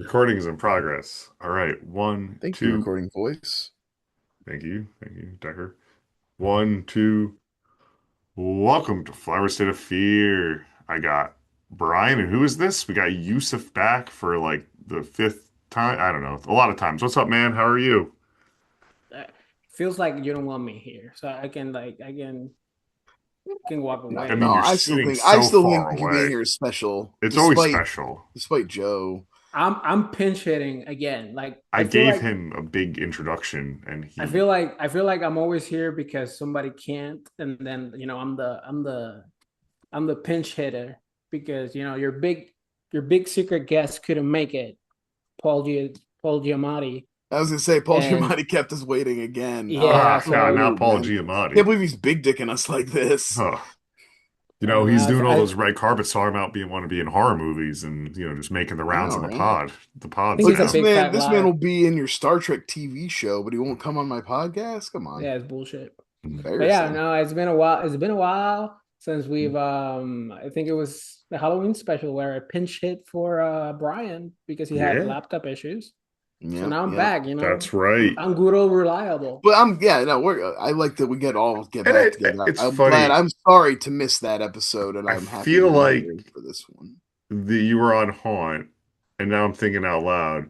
Recording is in progress. All right. One, Thank you, two. recording voice. Thank you. Thank you, Decker. One, two. Welcome to Flower State of Fear. I got Brian, and who is this? We got Yusuf back for like the fifth time. I don't know. A lot of times. What's up, man? How are you? Uh, Feels like you don't want me here, so I can walk No, I away. mean, no, you're I still sitting think I so still far think you being away. here is special, It's always despite special. Joe. I'm pinch hitting again. Like I gave him a big introduction, and he. I feel like I'm always here because somebody can't, and then I'm the pinch hitter because your big secret guest couldn't make it, Paul Giamatti, I was gonna say Paul and Giamatti kept us waiting again. yeah, Ah, God, so now Rude, Paul man. Can't Giamatti. believe he's big dicking us like this. Huh. yeah, He's no, doing all those red carpets talking about being want to be in horror movies and just making the I rounds know, in the right? pod. The pods think Look, he's a now. big fat this man will liar. be in your Star Trek TV show, but he won't come on my podcast. Come on, Yeah, it's bullshit. But yeah, embarrassing. no, it's been a while. It's been a while since we've I think it was the Halloween special where I pinch hit for Brian because he had Yeah, laptop issues. So Yep, now I'm yep. back, that's I'm, right. I'm good old reliable. But yeah, no, I like that we get And back together. it's I'm glad. funny. I'm sorry to miss that episode, and I I'm happy feel to be like here for this one. you were on Haunt, and now I'm thinking out loud.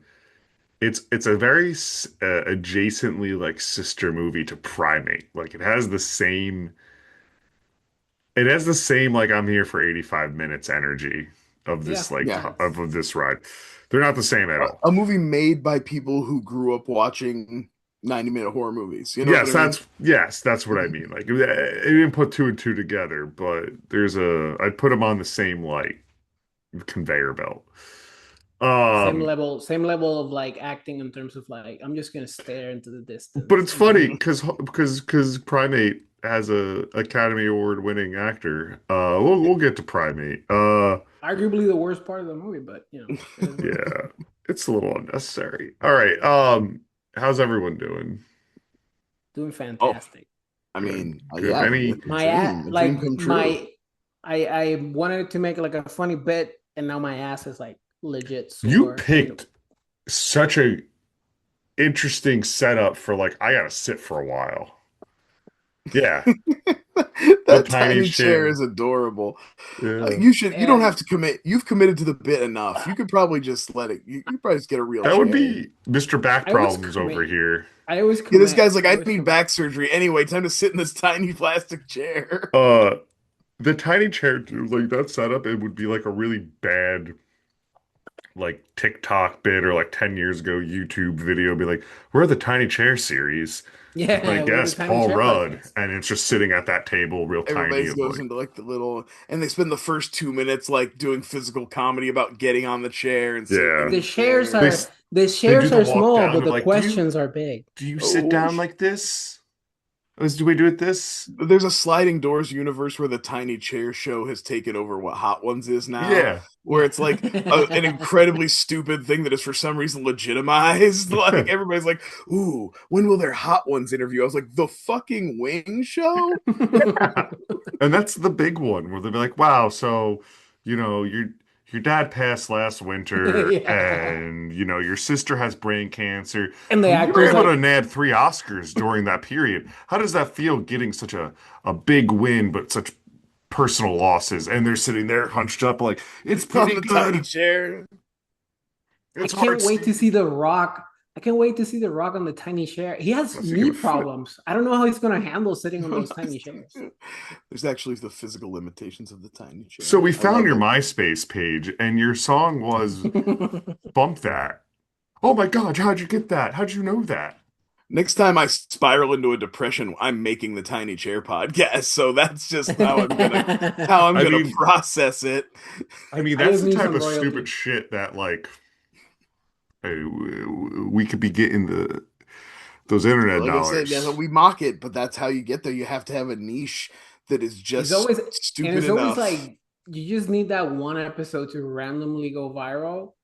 It's a very adjacently like sister movie to Primate. Like it has the same like I'm here for 85 minutes energy of Yeah, this like Yeah, of this ride. They're not the same at all. a movie made by people who grew up watching 90-minute horror movies. You know what Yes, I mean? that's what I mean. Like I didn't put two and two together, but I put them on the same like conveyor belt. Um, same level of like acting in terms of like I'm just gonna stare into the but distance it's and just funny because Primate has a Academy Award winning actor. We'll get to Primate. arguably the worst part of the movie, but it is what it is. Yeah, it's a little unnecessary. All right. How's everyone doing? Doing Oh, fantastic. I Good, mean, good. yeah, Any a dream Like come true. my I wanted to make like a funny bit, and now my ass is like legit you sore. And picked such a interesting setup for like I gotta sit for a while. Yeah, the That tiny tiny chair chair. is adorable. Yeah, You don't have and to commit. You've committed to the bit enough. You could probably just let it. You probably just get a real that would chair. be Mr. Back I always Problems over commit. here. I always Yeah, this commit. guy's like, I I always need commit. back surgery anyway. Time to sit in this tiny plastic chair. Uh, the tiny chair, dude, like that setup, it would be like a really bad like TikTok bit or like 10 years ago YouTube video be like, we're the tiny chair series. My Yeah, we're the guest, tiny Paul chair Rudd, podcast. and it's just sitting at that table real tiny Everybody and goes like, into like the little, and they spend the first 2 minutes like doing physical comedy about getting on the chair and sitting yeah. The in the shares They are s- the they do shares the are walk small, down. but They're the like, questions are big. do you sit chair. down like this? Do we do it this? There's a sliding doors universe where the tiny chair show has taken over what Hot Ones is now, Yeah. where Yeah. it's like an incredibly stupid thing that is for some reason legitimized. Like everybody's like, "Ooh, when will their Hot Ones interview?" I was like, "The fucking Wing Show." And that's the big one where they'll be like, wow, so, you know, your dad passed last winter Yeah. and, your sister has brain cancer. And the But you were actor's able to like, nab three Oscars during that period. How does that feel getting such a big win, but such personal losses? And they're sitting there hunched up like, it's On pretty the tiny good. chair. I It's hard, can't wait to Steve. see The Rock. I can't wait to see The Rock on the tiny chair. He has Unless you give knee a foot. problems. I don't know how he's gonna handle sitting on those tiny chairs. There's actually the physical limitations of the tiny So chair. we I found love your it. MySpace page and your song was Bump That. Oh my God, how'd you get that? How'd you know that? Next time I spiral into a depression, I'm making the tiny chair podcast. So that's just how I'm I gonna mean, process it. I that's just the need type some of stupid royalties. shit that like we could be getting those internet Like I said, yeah, dollars. we mock it, but that's how you get there. You have to have a niche that is It's just always and stupid it's always enough. like you just need that one episode to randomly go viral,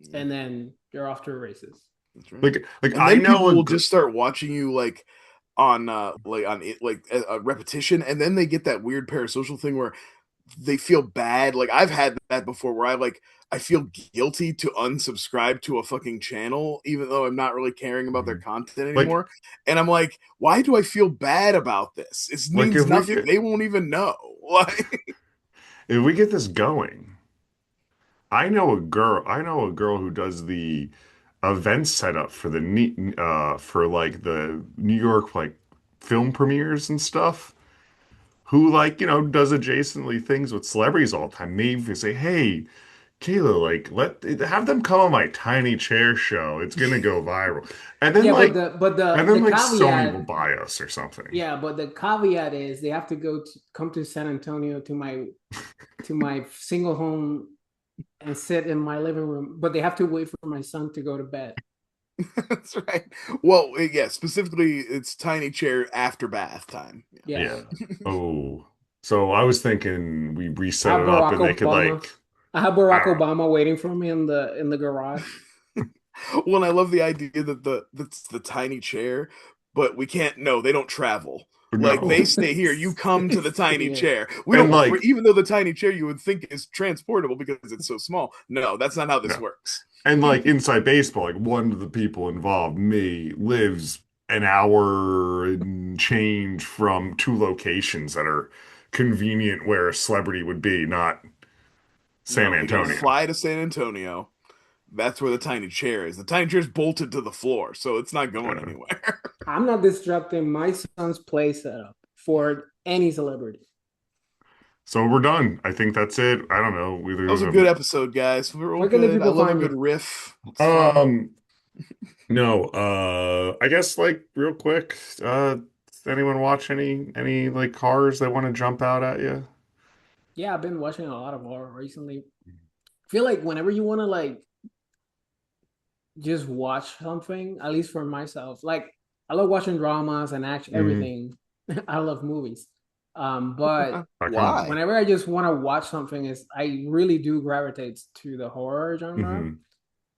Yeah, and then you're off to the races. that's right. Like And I then know people a will good just start watching you like on it like a repetition, and then they get that weird parasocial thing where they feel bad. Like I've had that before where I feel guilty to unsubscribe to a fucking channel, even though I'm not really caring about their Mhm. content Like anymore. And I'm like, why do I feel bad about this? It like means if we nothing. get They won't even know. Like, if we get this going, I know a girl who does the event setup for for like the New York like film premieres and stuff. Who like, does adjacently things with celebrities all the time. Maybe if you say, hey, Kayla, like have them come on my tiny chair show. It's gonna go viral. And then Yeah, but like the but and the then the like Sony will caveat, buy us or something. yeah, but the caveat is they have to come to San Antonio to my single home and sit in my living room, but they have to wait for my son to go to bed. that's right. Well, yeah, specifically, it's tiny chair after bath time. Yeah. Yeah. Yeah. Oh. So I was thinking we I reset have it up Barack and they could Obama. like I have I Barack don't know. Obama waiting for me in the garage. Well, and I love the idea that that's the tiny chair, but we can't. No, they don't travel. Like they No. stay here. You come to the tiny Yeah. chair. We And don't. like Even though the tiny chair you would think is transportable because it's so small. No, that's not how this no. works. And like inside baseball, like one of the people involved, me, lives an hour and change from two locations that are convenient where a celebrity would be, not San No, we got to Antonio. fly to San Antonio. That's where the tiny chair is. The tiny chair is bolted to the floor, so it's not going Yeah. anywhere. I'm not disrupting my son's play setup for any celebrity. So we're done. I think that's it. I don't know. That was a good episode, guys. We're all Where can the good. I people love a find good you? riff. It's fun. um no, I guess like real quick, does anyone watch any like cars that want to jump out at you? Yeah, I've been watching a lot of horror recently. I feel like whenever you want to like just watch something, at least for myself, like I love watching dramas and action, Mm, everything. I love movies. But I kind of Why? whenever I just want to watch something, is I really do gravitate to the horror genre. hmm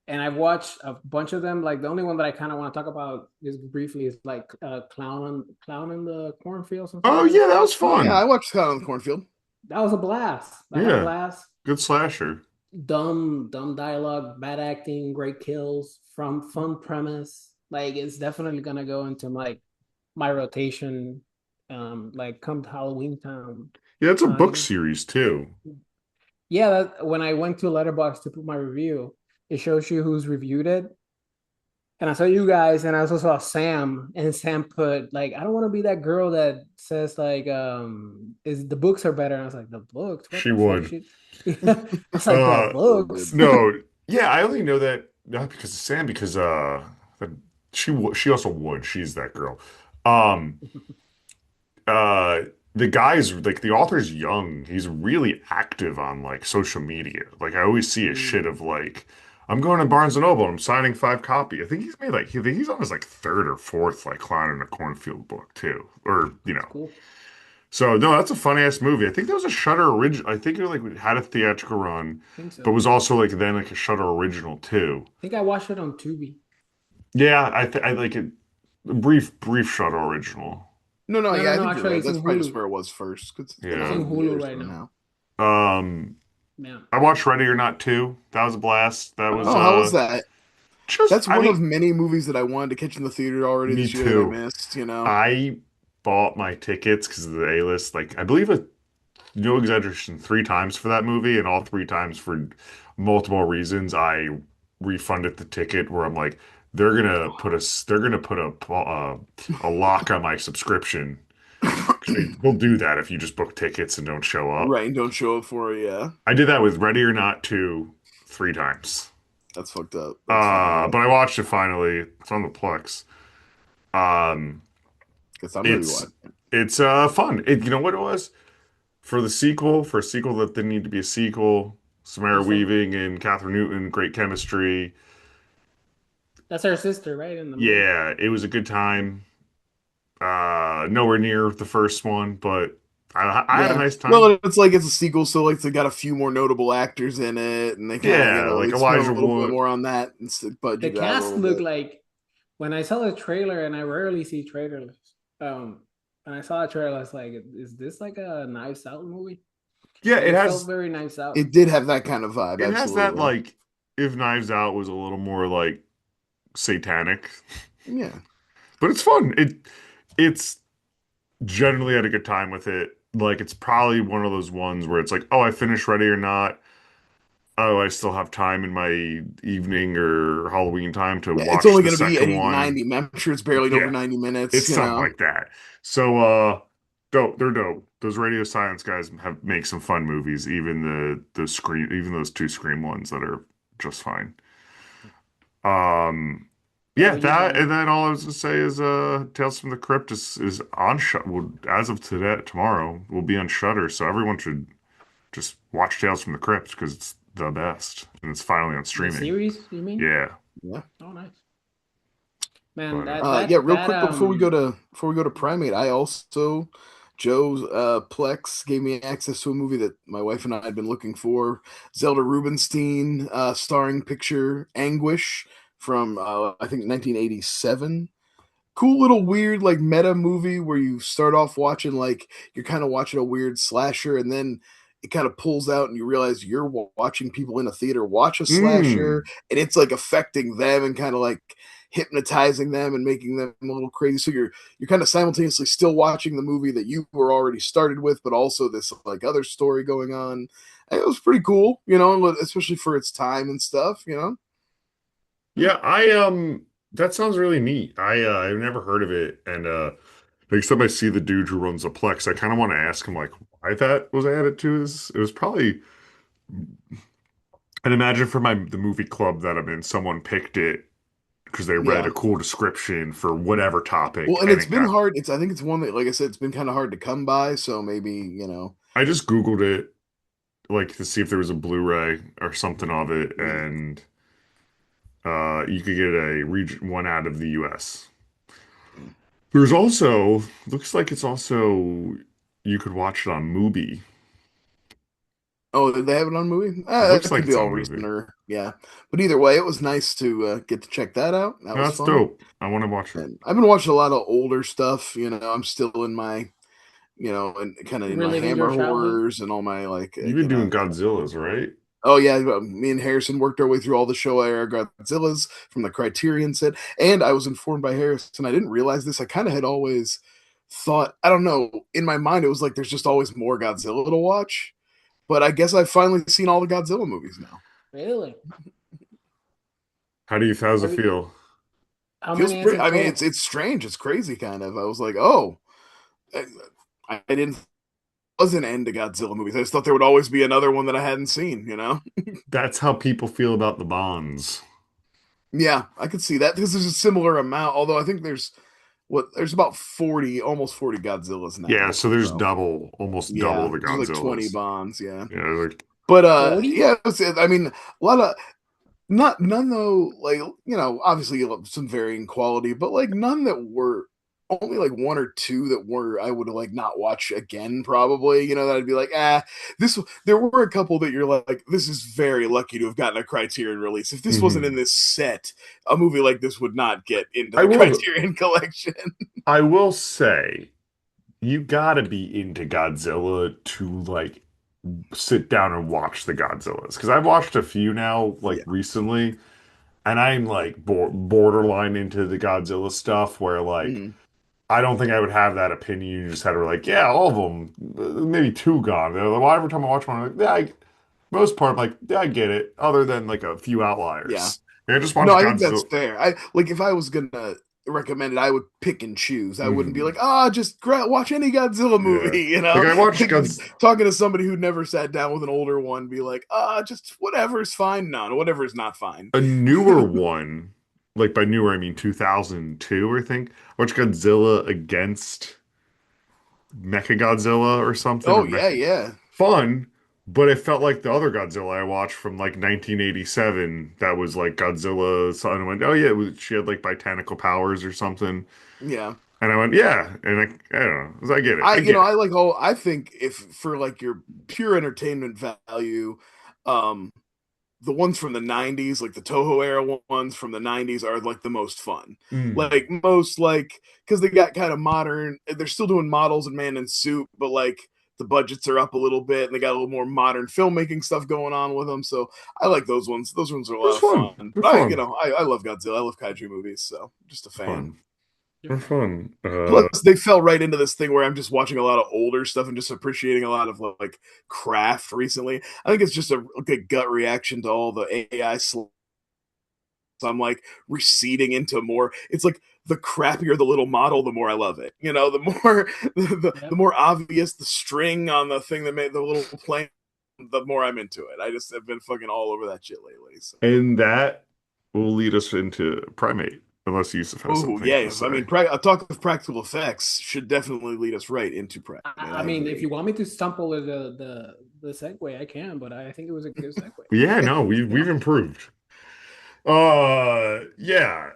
And I've watched a bunch of them. Like the only one that I kind of want to talk about just briefly is like Clown in the Cornfield, something Oh like that. yeah, that was Oh yeah, I fun. watched Scott on the Cornfield. That was a blast. I had a Yeah, blast. good slasher. Dumb dialogue, bad acting, great kills from fun premise. Like it's definitely gonna go into my rotation. Like come to Halloween Town. Yeah, it's a book Uh, series too. yeah, when I went to Letterboxd to put my review, it shows you who's reviewed it. And I saw you guys, and I also saw Sam, and Sam put like, I don't want to be that girl that says like, is the books are better. And I was like, the books? What She the fuck? would. Shit. I was like, the Uh, Sure books. would. no, yeah, I only know that not because of Sam, because that she also would. She's that girl. Um, uh, the guy's like the author's young. He's really active on like social media. Like I always see a shit of like, I'm going to Barnes and Noble. I'm signing 5 copy. I think he's made like he's on his like third or fourth like Clown in a Cornfield book too, or That's cool. So no, that's a funny ass movie. I think that was a Shutter original. I think it like had a theatrical run, I think but so. was also like then like a Shutter original too. I think I watched it on Tubi. Yeah, I like it. Brief Shutter original. No, no, No, yeah, no, I no. think you're Actually, right. it's That's in probably just Hulu. where it was first because it's been It's out Yeah. in a year Hulu or right so now. now. Um, Yeah. I watched Ready or Not 2. That was a blast. That was Oh, how was that? just That's I one mean, of many movies that I wanted to catch in the theater already me this year that I too. missed. You know, I bought my tickets because of the A-list. Like I believe it no exaggeration, 3 times for that movie, and all 3 times for multiple reasons, I refunded the ticket. Where I'm like, they're gonna put a lock on my subscription. 'Cause they'll do that if you just book tickets and don't show up. right? And don't show up for it. Yeah, I did that with Ready or Not 2 3 times. that's fucked up. That's funny though. But I watched it finally. It's on the Plex. Um, Guess I'm gonna be it's watching. it's fun. You know what it was? For a sequel that didn't need to be a sequel, Samara That's a Weaving and Catherine Newton, great chemistry. that's her sister, right? In the movie. Yeah, it was a good time. Nowhere near the first one, but I had a Yeah. nice time. Well, it's like it's a sequel, so like they got a few more notable actors in it, and they kind of Yeah, like they spent a Elijah little bit Wood. more on that and The budget out a cast little looked bit. like when I saw the trailer, and I rarely see trailers. Um, when I saw the trailer, I was like, "Is this like a Knives Out movie?" Yeah, It felt very nice out. It did have that kind of vibe, it has that absolutely. like if Knives Out was a little more like satanic, Yeah. but it's fun. It's generally had a good time with it. Like it's probably one of those ones where it's like, oh, I finished Ready or Not. Oh, I still have time in my evening or Halloween time to Yeah, it's watch only the going to be second 80, one. 90. I'm sure it's barely over Yeah, 90 minutes, it's you something know. like that. So, dope. They're dope. Those Radio Silence guys have make some fun movies. Even the Scream, even those two Scream ones that are just fine. Um, How yeah, about you, that and Brian? then all I was gonna say is Tales from the Crypt is on shut. Well, as of today, tomorrow will be on Shutter, so everyone should just watch Tales from the Crypt because it's the best and it's finally on The streaming. series, you mean? Yeah, Yeah. Oh, nice. Man, but Yeah, real quick before we go to Primate, I also Joe Plex gave me access to a movie that my wife and I had been looking for. Zelda Rubinstein starring picture Anguish from I think 1987. Cool little weird like meta movie where you start off watching like you're kind of watching a weird slasher and then it kind of pulls out and you realize you're watching people in a theater watch a slasher mm, and it's like affecting them and kind of like hypnotizing them and making them a little crazy, so you're kind of simultaneously still watching the movie that you were already started with but also this like other story going on. And it was pretty cool, you know, especially for its time and stuff, you know. yeah, I that sounds really neat. I've never heard of it, and next time I see the dude who runs the Plex, I kind of want to ask him like why that was added to this. It was probably I'd imagine for my the movie club that I'm in, someone picked it because they read Yeah. a cool description for whatever Well, topic, and and it's it been got. hard. It's I think it's one that, like I said, it's been kind of hard to come by. So maybe you know, I just Googled it like to see if there was a Blu-ray or something of it, mm. and you could get a region one out of the U.S. There's also looks like it's also you could watch it on Mubi. Oh, did they have it on movie? It looks That like could be it's all on Mubi. recent, yeah. But either way, it was nice to get to check that out. That No, was that's fun. dope. I want to watch it. And I've been watching a lot of older stuff. You know, I'm still in my, you know, and kind of in my Reliving your Hammer childhood. horrors and all my like, You've been you doing know. Godzillas, right? Oh yeah, me and Harrison worked our way through all the show era Godzillas from the Criterion set, and I was informed by Harrison. I didn't realize this. I kind of had always thought, I don't know, in my mind it was like there's just always more Godzilla to watch. But I guess I've finally seen all the Godzilla movies now. Really? How's it Have you, feel? how Feels many is pretty. in I mean, total? it's strange. It's crazy, kind of. I was like, oh, I, I didn't wasn't into Godzilla movies. I just thought there would always be another one that I hadn't seen. You know? That's how people feel about the Bonds. Yeah, I could see that because there's a similar amount. Although I think there's about 40, almost 40 Godzillas Yeah, now. so there's So double, almost double yeah, the there's like 20 Godzillas. bonds. Yeah, Yeah, like but 40? yeah, I mean, a lot of not none though, like you know, obviously some varying quality, but like none that were only like one or two that were I would like not watch again probably, you know, that I'd be like, this there were a couple that you're like, this is very lucky to have gotten a Criterion release. If this wasn't in mhm. this set, a movie like this would not get into I the will Criterion collection. I will say you gotta be into Godzilla to like sit down and watch the Godzillas. Because I've watched a few now, like Yeah. recently, and I'm like borderline into the Godzilla stuff where like Mhm. I don't think I would have that opinion. You just had to like, yeah, all of them, maybe two gone. They're like, well, every time I watch one, I'm like, yeah, most part, I'm like, yeah, I get it. Other than like a few Yeah. outliers. Yeah, I just No, watched I think that's Godzilla. fair. I like if I was gonna recommend it, I would pick and choose. I wouldn't be Mhm. like, just watch any Godzilla Yeah, movie, you like know? I watched Like Godzilla. talking to somebody who never sat down with an older one, be like, just whatever's fine. No, whatever is not fine. A newer one, like by newer I mean 2002, I think. I watched Godzilla against Mechagodzilla or something, or Oh yeah, Mech yeah, fun, but it felt like the other Godzilla I watched from like 1987. That was like Godzilla. So I went, oh yeah, she had like botanical powers or something, yeah. and I went, yeah, and I don't know, I get it, I You know, get it. I like all. I think if for like your pure entertainment value, um, the ones from the 90s, like the Toho era ones from the 90s are like the most fun. Mm. Like most like cuz they got kind of modern, they're still doing models and man in suit, but like the budgets are up a little bit and they got a little more modern filmmaking stuff going on with them. So I like those ones. Those ones are a They're lot of fun. fun. They're But fun. I love Godzilla. I love kaiju movies. So just a fan. Fun. You're They're fun. fun. Plus, they fell right into this thing where I'm just watching a lot of older stuff and just appreciating a lot of like craft recently. I think it's just a gut reaction to all the AI. I'm like receding into more. It's like the crappier the little model, the more I love it. The more the Yep. more obvious the string on the thing that made the little plane, the more I'm into it. I just have been fucking all over that shit lately. So. and that will lead us into Primate, unless Yusuf has Oh something to yeah, I say. mean, a talk of practical effects should definitely lead us right into Primate. I I mean, if you agree. want me to sample the segue, I can, but I think it was a good segue. Yeah, no, Yeah. we've improved. Yeah.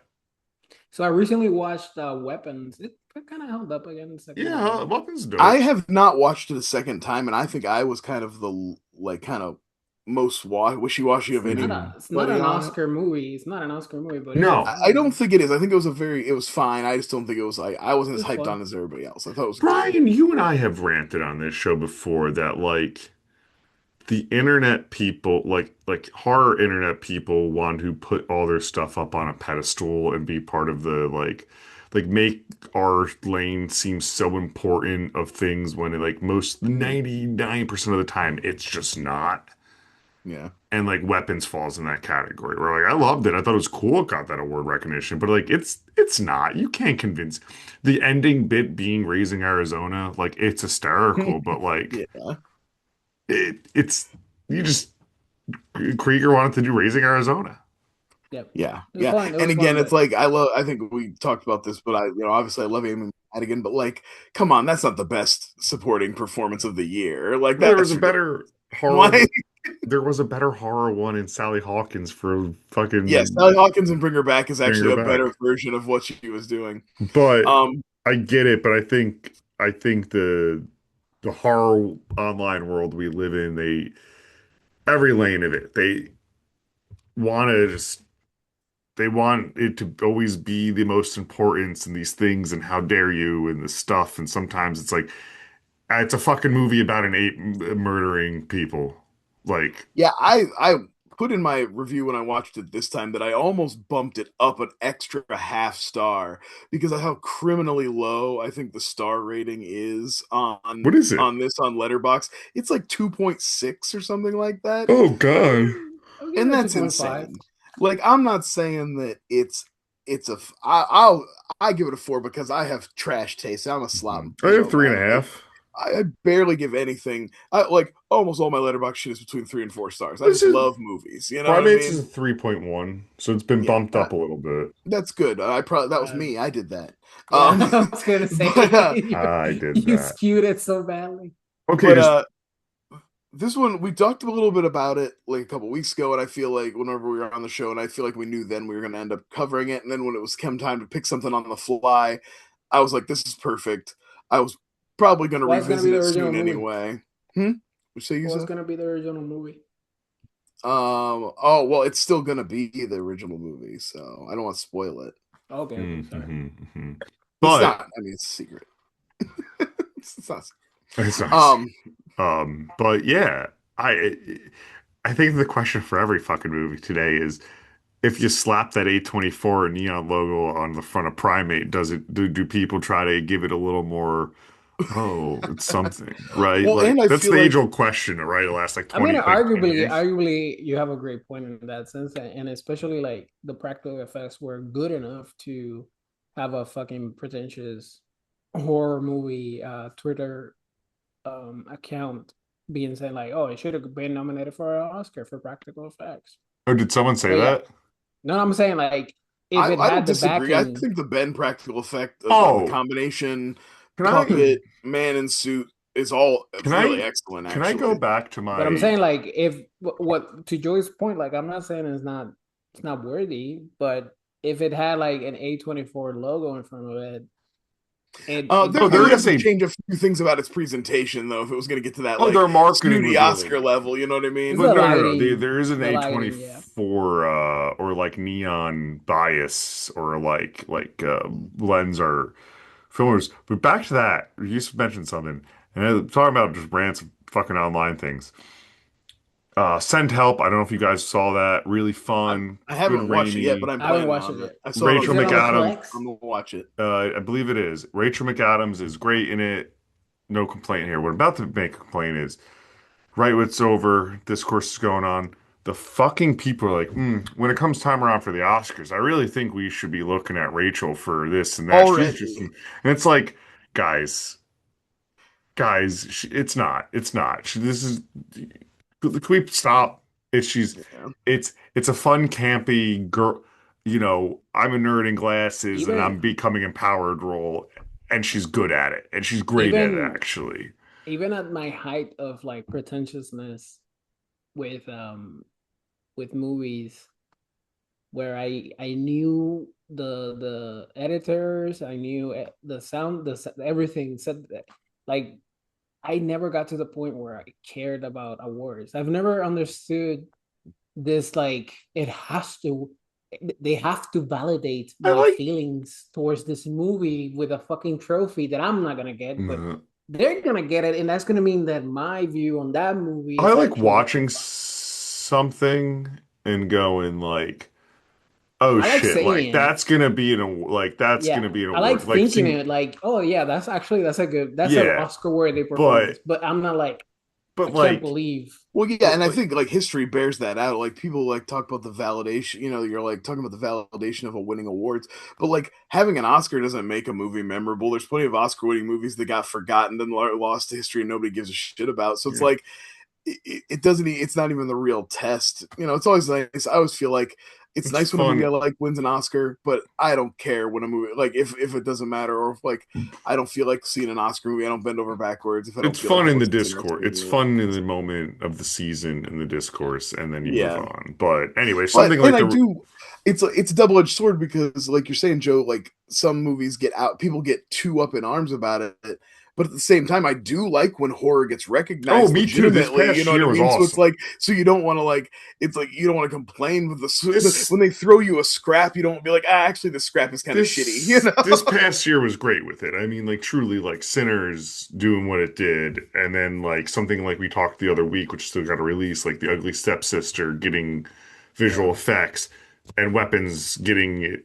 So I recently watched Weapons. It kind of held up again the second Yeah, viewing. Weapons I dope. have not watched it a second time, and I think I was kind of the kind of most wishy washy of It's not anybody an on it. Oscar movie. It's not an Oscar movie, but it was No. I don't fun. think it is. I think it was fine. I just don't think it was like I wasn't It as was hyped fun. on as everybody else. I thought it was good. Brian, you and I have ranted on this show before that like the internet people, like horror internet people want to put all their stuff up on a pedestal and be part of the like make our lane seem so important of things when it, like most 99% of the time it's just not. Yeah. And like Weapons falls in that category. Where like I loved it. I thought it was cool it got that award recognition, but like it's not. You can't convince the ending bit being Raising Arizona, like it's hysterical, but like Yeah. it's you just Krieger wanted to do Raising Arizona. Yep. Yeah. It was Yeah. fun. It And was fun, again, it's but like I think we talked about this, but obviously I love Amy Madigan, but like, come on, that's not the best supporting performance of the year. Like Well, that's ridiculous. Like, there was a better horror one in Sally Hawkins for yes, fucking Sally Hawkins and Bring Her Back is Bring actually Her a better Back. version of what she was doing. But Um, I get it, but I think the horror online world we live in, they every lane of it, want to just they want it to always be the most importance in these things and how dare you and this stuff. And sometimes it's like it's a fucking movie about an ape murdering people. Like, yeah, I put in my review when I watched it this time that I almost bumped it up an extra half star because of how criminally low I think the star rating is what is it? on Letterbox. It's like 2.6 or something like that. Oh I God. I'll give And it a that's 2.5. insane. Like I'm not saying that it's a I give it a 4 because I have trash taste. I'm a slop, I have three and a like half. I barely give anything. I like almost all my letterbox shit is between 3 and 4 stars. I This just is love movies. You know what I Primates is mean? a 3.1, so it's been Yeah, bumped up a little bit. that's good. I probably that was Uh, me. I did that. yeah, Um, I was gonna but say I did you that. skewed it so badly. Okay, but just this one we talked a little bit about it like a couple weeks ago, and I feel like whenever we were on the show, and I feel like we knew then we were going to end up covering it, and then when it was come time to pick something on the fly, I was like, "This is perfect." I was probably going to What's gonna be revisit the it original soon movie? anyway. Hmm. You say What's Yusuf? gonna be the original movie? Oh well, it's still going to be the original movie, so I don't want to spoil it. Okay, okay, sorry. mhm. It's But not. I mean, it's a secret. It's not. it's nice. Um, But yeah, I think the question for every fucking movie today is if you slap that A24 neon logo on the front of Primate, do people try to give it a little more, oh, it's something, right? well, and Like I that's feel the like age-old question, right? The last like I mean, 20, like 10 years. arguably, you have a great point in that sense, and especially like the practical effects were good enough to have a fucking pretentious horror movie Twitter account being saying like, "Oh, it should have been nominated for an Oscar for practical effects." Oh, did someone say So yeah, that? no, I'm saying like if it I don't had the disagree. I backing, think the Ben practical effect of the Oh, combination can I puppet man in suit is all can really I excellent, can I go actually. back to but I'm my saying like if what to Joey's point, like I'm not saying it's not worthy, but if it had like an A24 logo in front of it, oh, They would there have is to a change a few things about its presentation, though, if it was going to get to that oh, like their marketing snooty was really Oscar level. You know what I it's mean? but the no. lighting, There is an the lighting, yeah. A24 or like neon bias or like lens or filmers. But back to that, you just mentioned something, And talking about just rants of fucking online things. Send Help. I don't know if you guys saw that. Really I, fun, I good haven't watched it yet, but rainy. I'm I haven't planning watched it on it. yet. I saw it on Is Rachel it on the TikTok. McAdams. Plex? I'm gonna watch it. I believe it is. Rachel McAdams is great in it. No complaint here. What I'm about to make a complaint is right when it's over, discourse is going on. The fucking people are like, when it comes time around for the Oscars, I really think we should be looking at Rachel for this and that. She's just, Already. and it's like, guys, it's not. It's not. This is. Can we stop? Yeah. It's a fun, campy girl. I'm a nerd in glasses and Even I'm becoming empowered role, and she's good at it, and she's great at it even actually. even at my height of like pretentiousness with movies, where I knew the editors, I knew the sound, everything said that, like, I never got to the point where I cared about awards. I've never understood this, like, they have to validate I my like. feelings towards this movie with a fucking trophy that I'm not gonna get, but uh, they're gonna get it, and that's gonna mean that my view on that movie I is like actually watching something and going like, oh I like shit, like saying it. that's Yeah, gonna be an I like award. Like thinking seeing, it, like, oh yeah, that's an yeah, Oscar worthy but performance. But I'm not like, I but can't like believe. Well, yeah, but and I like think like history bears that out. Like people like talk about the validation, you're like talking about the validation of a winning awards, but like having an Oscar doesn't make a movie memorable. There's plenty of Oscar-winning movies that got forgotten and lost to history and nobody gives a shit about. So it's yeah, like it doesn't. It's not even the real test. It's always nice. I always feel like it's it's nice when a movie I fun. like wins an Oscar, but I don't care when a movie like if it doesn't matter or if like I don't feel like seeing an Oscar movie. I don't bend over backwards if I don't It's feel like fun in the going to see the next discourse. It's movie. fun in the moment of the season and the Yeah, discourse, and then you move Yeah. on. But anyway, But something and like I the do. It's a double edged sword because, like you're saying, Joe, like some movies get out, people get too up in arms about it. But at the same time, I do like when horror gets oh, recognized me too. This legitimately. You past know what I year was mean? So it's awesome. like, so you don't want to like, it's like you don't want to complain with This when they throw you a scrap. You don't be like, actually, the scrap is kind of shitty. You this know? past year was great with it. I mean, like truly, like Sinners doing what it did, and then like something like we talked the other week, which still got a release, like The Ugly Stepsister getting visual Yeah. effects and weapons getting,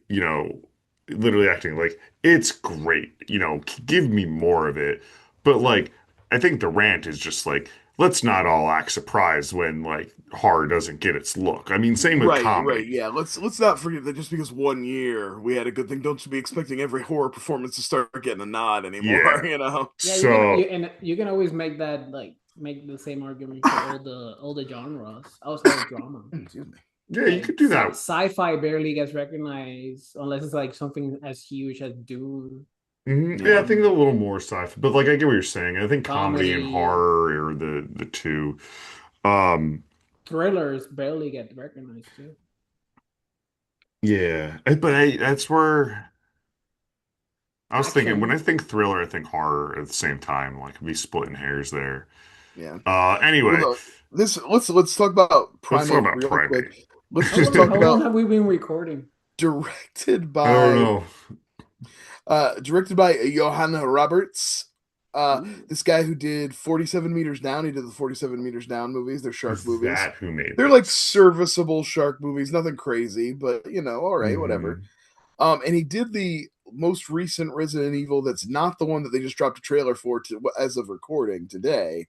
literally acting like it's great. Give me more of it. But like, I think the rant is just like, let's not all act surprised when like horror doesn't get its look. I mean, same with Right, right, comedy. yeah. Let's not forget that just because one year we had a good thing, don't be expecting every horror performance to start getting a nod anymore. Yeah. You know? yeah. So. And you can always make that, like, make the same argument for all the genres outside of drama. Excuse me. Yeah, you Like could do that. sci-fi barely gets recognized unless it's like something as huge as Dune. Yeah, I Yeah. think a little more sci-fi, but like I get what you're saying. I think comedy and Comedy horror are the two. Um, thrillers barely get recognized too. yeah, that's where I was thinking when I Action. think thriller, I think horror at the same time. Like be splitting hairs there. Yeah. Well, Anyway, no, this let's talk about let's talk Primate about real quick. Primate. Let's How just long? talk How long about have we been recording? directed I don't by know. directed by Johanna Roberts. Ooh. This guy who did 47 Meters Down. He did the 47 Meters Down movies. They're shark Is movies. that who made They're like this? serviceable shark movies, nothing crazy, but all right, whatever. Hmm. And he did the most recent Resident Evil that's not the one that they just dropped a trailer for as of recording today,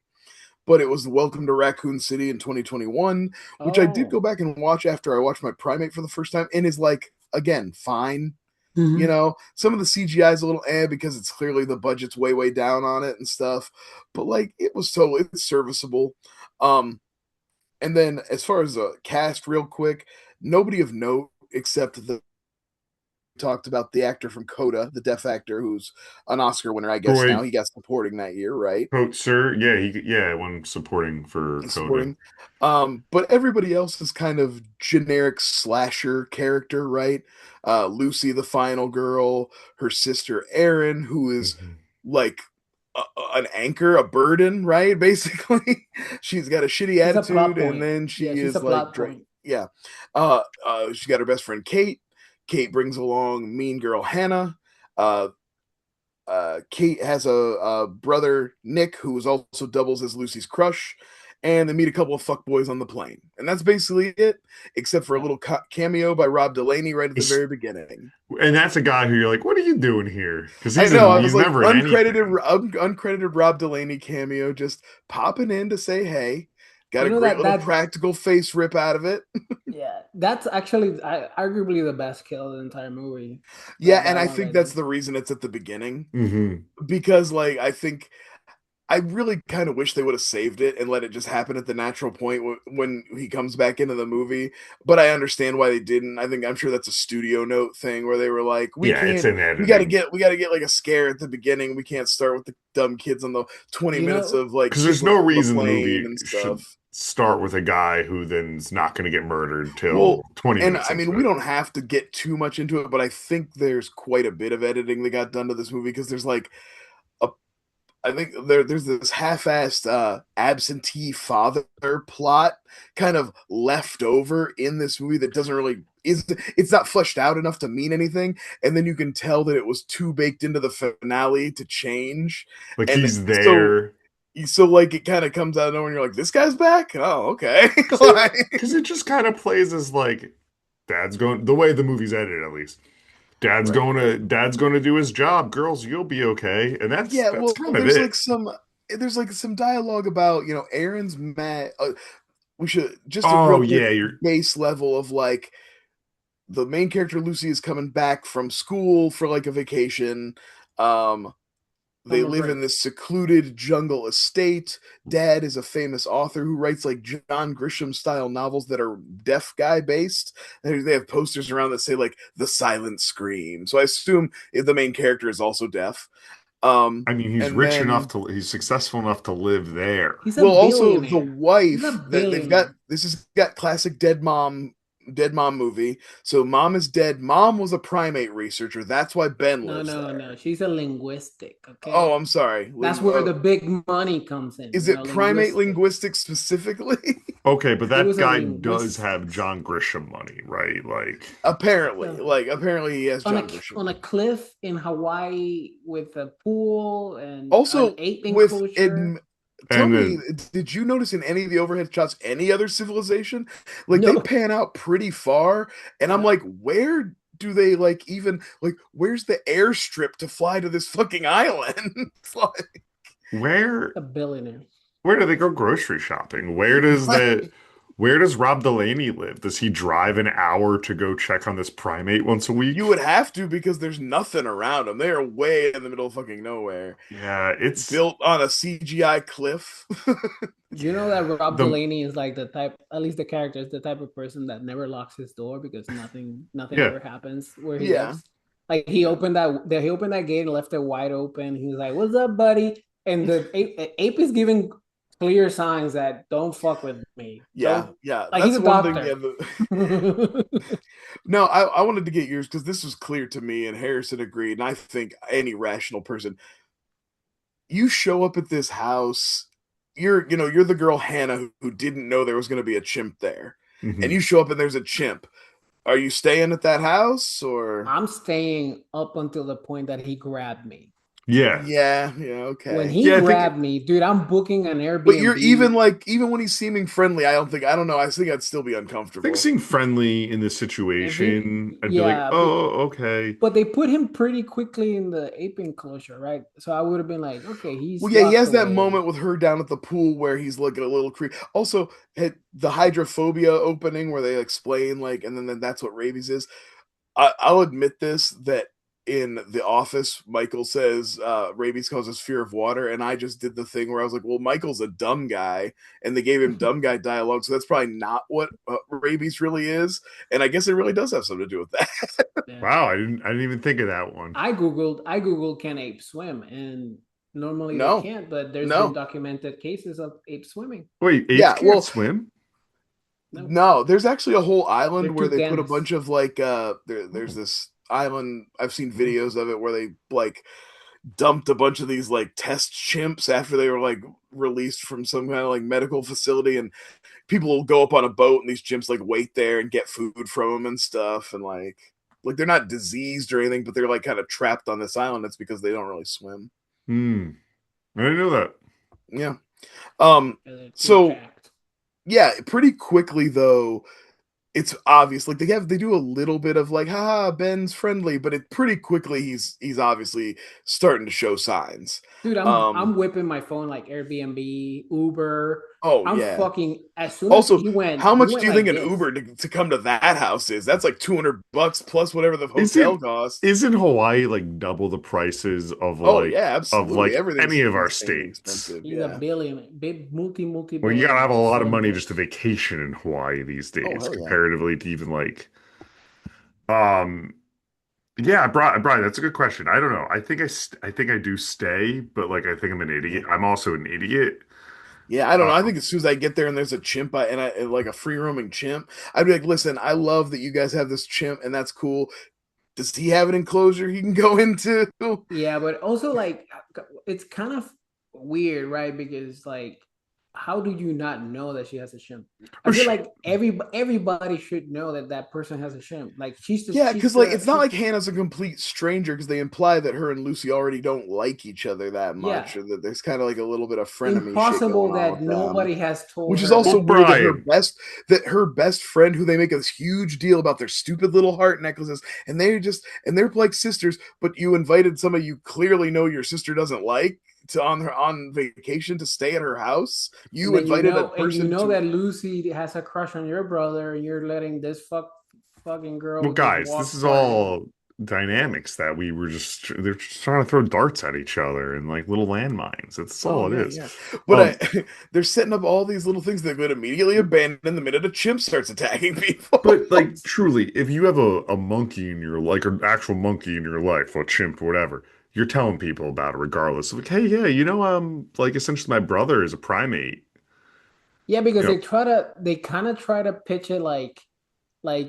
but it was Welcome to Raccoon City in 2021, which I did go Oh. back and watch after I watched my Primate for the first time, and is like, again, fine. Mhm. Some of the CGI is a little because it's clearly the budget's way, way down on it and stuff, but like it was totally it's serviceable. Um, and then as far as a cast, real quick, nobody of note except the talked about the actor from Coda, the deaf actor who's an Oscar winner, I guess now. Troy He got supporting that year, right? Coates, yeah, one supporting for Coda. Supporting. But everybody else is kind of generic slasher character, right? Lucy, the final girl, her sister Erin, who is Mhm. like an anchor, a burden, right? Basically, she's got a shitty She's a plot attitude, and point. then Yeah, she she's a is like, plot point. yeah. She's got her best friend Kate. Kate brings along mean girl Hannah. Uh, Kate has a brother Nick who is also doubles as Lucy's crush, and they meet a couple of fuckboys on the plane, and that's basically it, except for a Yeah. little cameo by Rob Delaney right at the It's, very beginning. and that's a guy who you're like, what are you doing here? Because I know. I he's was like never in anything. uncredited Rob Delaney cameo, just popping in to say hey. Got You a know great that little that practical face rip out of it. yeah, that's actually arguably the best kill of the entire movie. Yeah, and That I one think right that's there. the reason it's at the beginning Hmm. because, like, I think I really kind of wish they would have saved it and let it just happen at the natural point when he comes back into the movie. But I understand why they didn't. I'm sure that's a studio note thing where they were like, Yeah, it's in editing. we gotta get like a scare at the beginning. We can't start with the dumb kids on the 20 minutes You of like Because kids there's on no the reason the plane movie and should stuff. start with a guy who then's not going to get murdered till Well, 20 and minutes I into mean, we it. don't have to get too much into it, but I think there's quite a bit of editing that got done to this movie because there's like a I think there's this half-assed absentee father plot kind of left over in this movie that doesn't really is it's not fleshed out enough to mean anything, and then you can tell that it was too baked into the finale to change, Like and he's so there like it kind of comes out of nowhere, and you're like, this guy's back. Oh, okay. because it just kind of plays as like dad's going the way the movie's edited at least. Right. Dad's going to do his job. Girls, you'll be okay. And Yeah. that's Well, kind of it. there's like some dialogue about Aaron's mad. We should just a real Oh quick yeah, you're base level of like the main character Lucy is coming back from school for like a vacation. Um, they Summer live break. in this secluded jungle estate. Dad is a famous author who writes like John Grisham style novels that are deaf guy based. They have posters around that say like the silent scream. So I assume the main character is also deaf. I mean, he's And rich enough then to he's successful enough to live there. He's a well, also the billionaire. He's a wife that they've got. billionaire. This has got classic dead mom movie. So mom is dead. Mom was a primate researcher. That's why Ben No, lives no, no. there. She's a linguistic, Oh, okay? I'm sorry. That's where the big money comes in, Is it primate linguistic. linguistics specifically? Okay, but He that was a guy does linguist. have John Grisham money, right? Like, Apparently, So apparently he has John on Grisham. a cliff in Hawaii with a pool and an Also, ape with enclosure. tell and me, then did you notice in any of the overhead shots any other civilization? Like they No. pan out pretty far, and I'm Yeah. like, where do they like even like where's the airstrip to fly to this fucking island? It's where A billionaire. where do they go grocery shopping? like, Where does Rob Delaney live? Does he drive an hour to go check on this primate once a you week? would have to because there's nothing around them. They are way in the middle of fucking nowhere, Yeah, it's built on a CGI cliff. Do you know that Rob the Delaney is like the type, at least the character is the type of person that never locks his door because nothing yeah. ever happens where he Yeah, lives. Like yeah, he opened that gate and left it wide open. He was like, "What's up, buddy?" And the ape is giving clear signs that don't fuck with me. yeah, Don't yeah. like he's That's a one thing. doctor. Yeah, no, I wanted to get yours because this was clear to me, and Harrison agreed, and I think any rational person. You show up at this house, you're the girl Hannah who didn't know there was going to be a chimp there, and Hmm. you show up and there's a chimp. Are you staying at that house or? I'm staying up until the point that he grabbed me. Yeah. Yeah, yeah, When okay. he Yeah, I think grabbed me, dude, I'm booking an But you're even Airbnb. like even when he's seeming friendly, I don't know. I think I'd still be uncomfortable. seem friendly in this If he, situation, I'd be like, yeah, oh, okay. but they put him pretty quickly in the ape enclosure, right? So I would have been like, okay, Well, he's yeah, he locked has that away. moment with her down at the pool where he's looking a little creepy. Also, the hydrophobia opening where they explain like, and then that's what rabies is. I'll admit this that in The Office, Michael says rabies causes fear of water, and I just did the thing where I was like, well, Michael's a dumb guy, and they gave him dumb guy dialogue, so that's probably not what rabies really is, and I guess it really does have something to do with that. Yeah. Wow, I didn't even think of that one. I googled can apes swim, and normally they No, can't, but there's been no, documented cases of apes swimming. Wait, apes yeah, can't well, swim? No, no, there's actually a whole they're island where too they put a dense. bunch of like there's Oh, this island I've seen oh. videos of it where they like dumped a bunch of these like test chimps after they were like released from some kind of like medical facility, and people will go up on a boat and these chimps like wait there and get food from them and stuff, and like like they're not diseased or anything, but they're like kind of trapped on this island. It's because they don't really swim. Hmm. I didn't know that. Yeah. Um. They're too So jacked. yeah, pretty quickly though, it's obvious. Like they do a little bit of like, haha, Ben's friendly, but it pretty quickly he's obviously starting to show signs. Dude, I'm Um. whipping my phone like Airbnb, Uber. Oh I'm yeah. fucking as soon as Also, how he much went do you think like an this. Uber to come to that house is? That's like $200 plus whatever the hotel Isn't costs. isn't Hawaii like double the prices Oh yeah, of absolutely. like any Everything's of our insanely states? expensive. He's a Yeah. billion, big multi Well, you gotta have a billionaire lot of slim money just to pics. vacation in Hawaii these Oh days, hell yeah. comparatively to even like um yeah, Brian, that's a good question. I don't know. I think I do stay, but like I think I'm an Yeah. idiot. I'm also an idiot. Yeah, I don't know. I Um, think as soon as I get there and there's a chimp and like a free roaming chimp, I'd be like, listen, I love that you guys have this chimp and that's cool. Does he have an enclosure he can go into? Yeah, but also like it's kind of weird, right? Because like, how do you not know that she has a shimp? I oh, feel like everybody should know that that person has a shimp. Like Yeah, because like it's not she's like Hannah's a complete stranger because they imply that her and Lucy already don't like each other that yeah, much, or that there's kind of like a little bit of frenemy shit impossible going on that with them. nobody has told Which is her well, also that. weird Brian, that her best friend, who they make a huge deal about their stupid little heart necklaces, and they're like sisters, but you invited somebody you clearly know your sister doesn't like to on vacation to stay at her house. And You then invited a and you person know to that Lucy has a crush on your brother, and you're letting this fucking well, girl just guys, this walk is by. all dynamics that we were just they're just trying to throw darts at each other and like little landmines. That's Oh all it yeah, is. yeah. But Um, they're setting up all these little things that would immediately abandon the minute a chimp starts attacking people. but like truly, if you have a monkey in your like an actual monkey in your life, or a chimp, or whatever, you're telling people about it regardless of like, hey, yeah, like essentially my brother is a primate. Yeah, because You know, they kind of try to pitch it like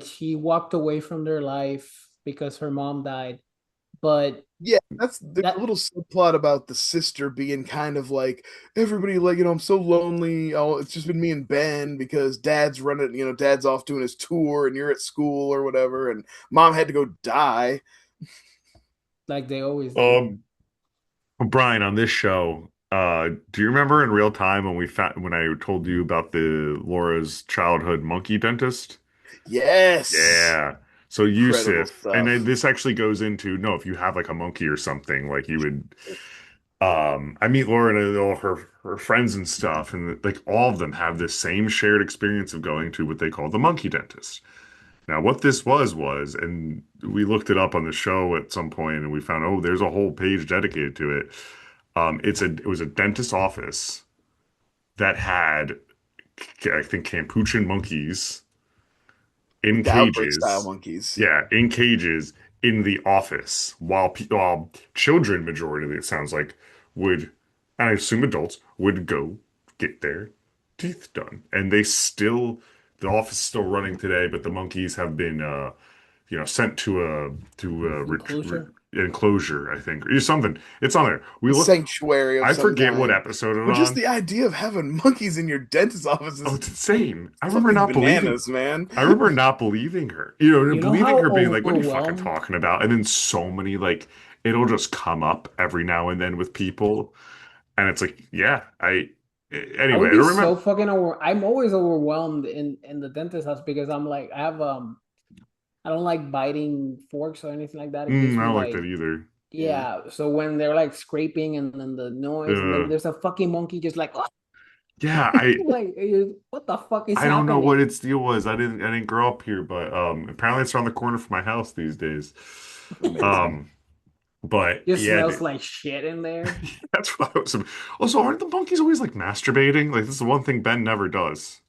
she walked away from their life because her mom died. But Yeah, that's there's a that little subplot about the sister being kind of like everybody like I'm so lonely. Oh, it's just been me and Ben because Dad's running. Dad's off doing his tour and you're at school or whatever, and Mom had to go die. like they always do. um, Brian, on this show, do you remember in real time when we found when I told you about the Laura's childhood monkey dentist? Yes, Yeah. So incredible Yusuf, and stuff. this actually goes into no, if you have like a monkey or something, like you would. I meet Laura and all her friends and stuff, and like all of them have this same shared experience of going to what they call the monkey dentist. Now, what this was, and we looked it up on the show at some point, and we found, oh, there's a whole page dedicated to it. It was a dentist office that had, I think, capuchin monkeys in The outbreak style cages. monkeys. Yeah, in cages in the office while children, majority of it sounds like, would, and I assume adults, would go get their teeth done. And the office is still running today, but the monkeys have been, sent to a Enclosure. enclosure, I think, or something. It's on there. A sanctuary of I some forget what kind. episode it's But just on. the idea of having monkeys in your dentist office Oh, is it's insane. fucking bananas, man. I remember not believing her. You know Believing how her being like, what are you fucking overwhelmed talking about? And then so many, like, it'll just come up every now and then with people. And it's like, yeah, I anyway, would I be don't so remember. fucking over. I'm always overwhelmed in the dentist house because I'm like I don't like biting forks or anything like that. It gives I me don't like that like either. Yeah. yeah. So when they're like scraping and then the noise and then Uh, there's a fucking monkey just like yeah, like what the fuck is I don't know what happening? its deal was. I didn't grow up here, but apparently it's around the corner from my house these days. Amazing. Um, but Just yeah, smells like shit in there. that's what I was. Also, aren't the monkeys always like masturbating? Like this is one thing Ben never does.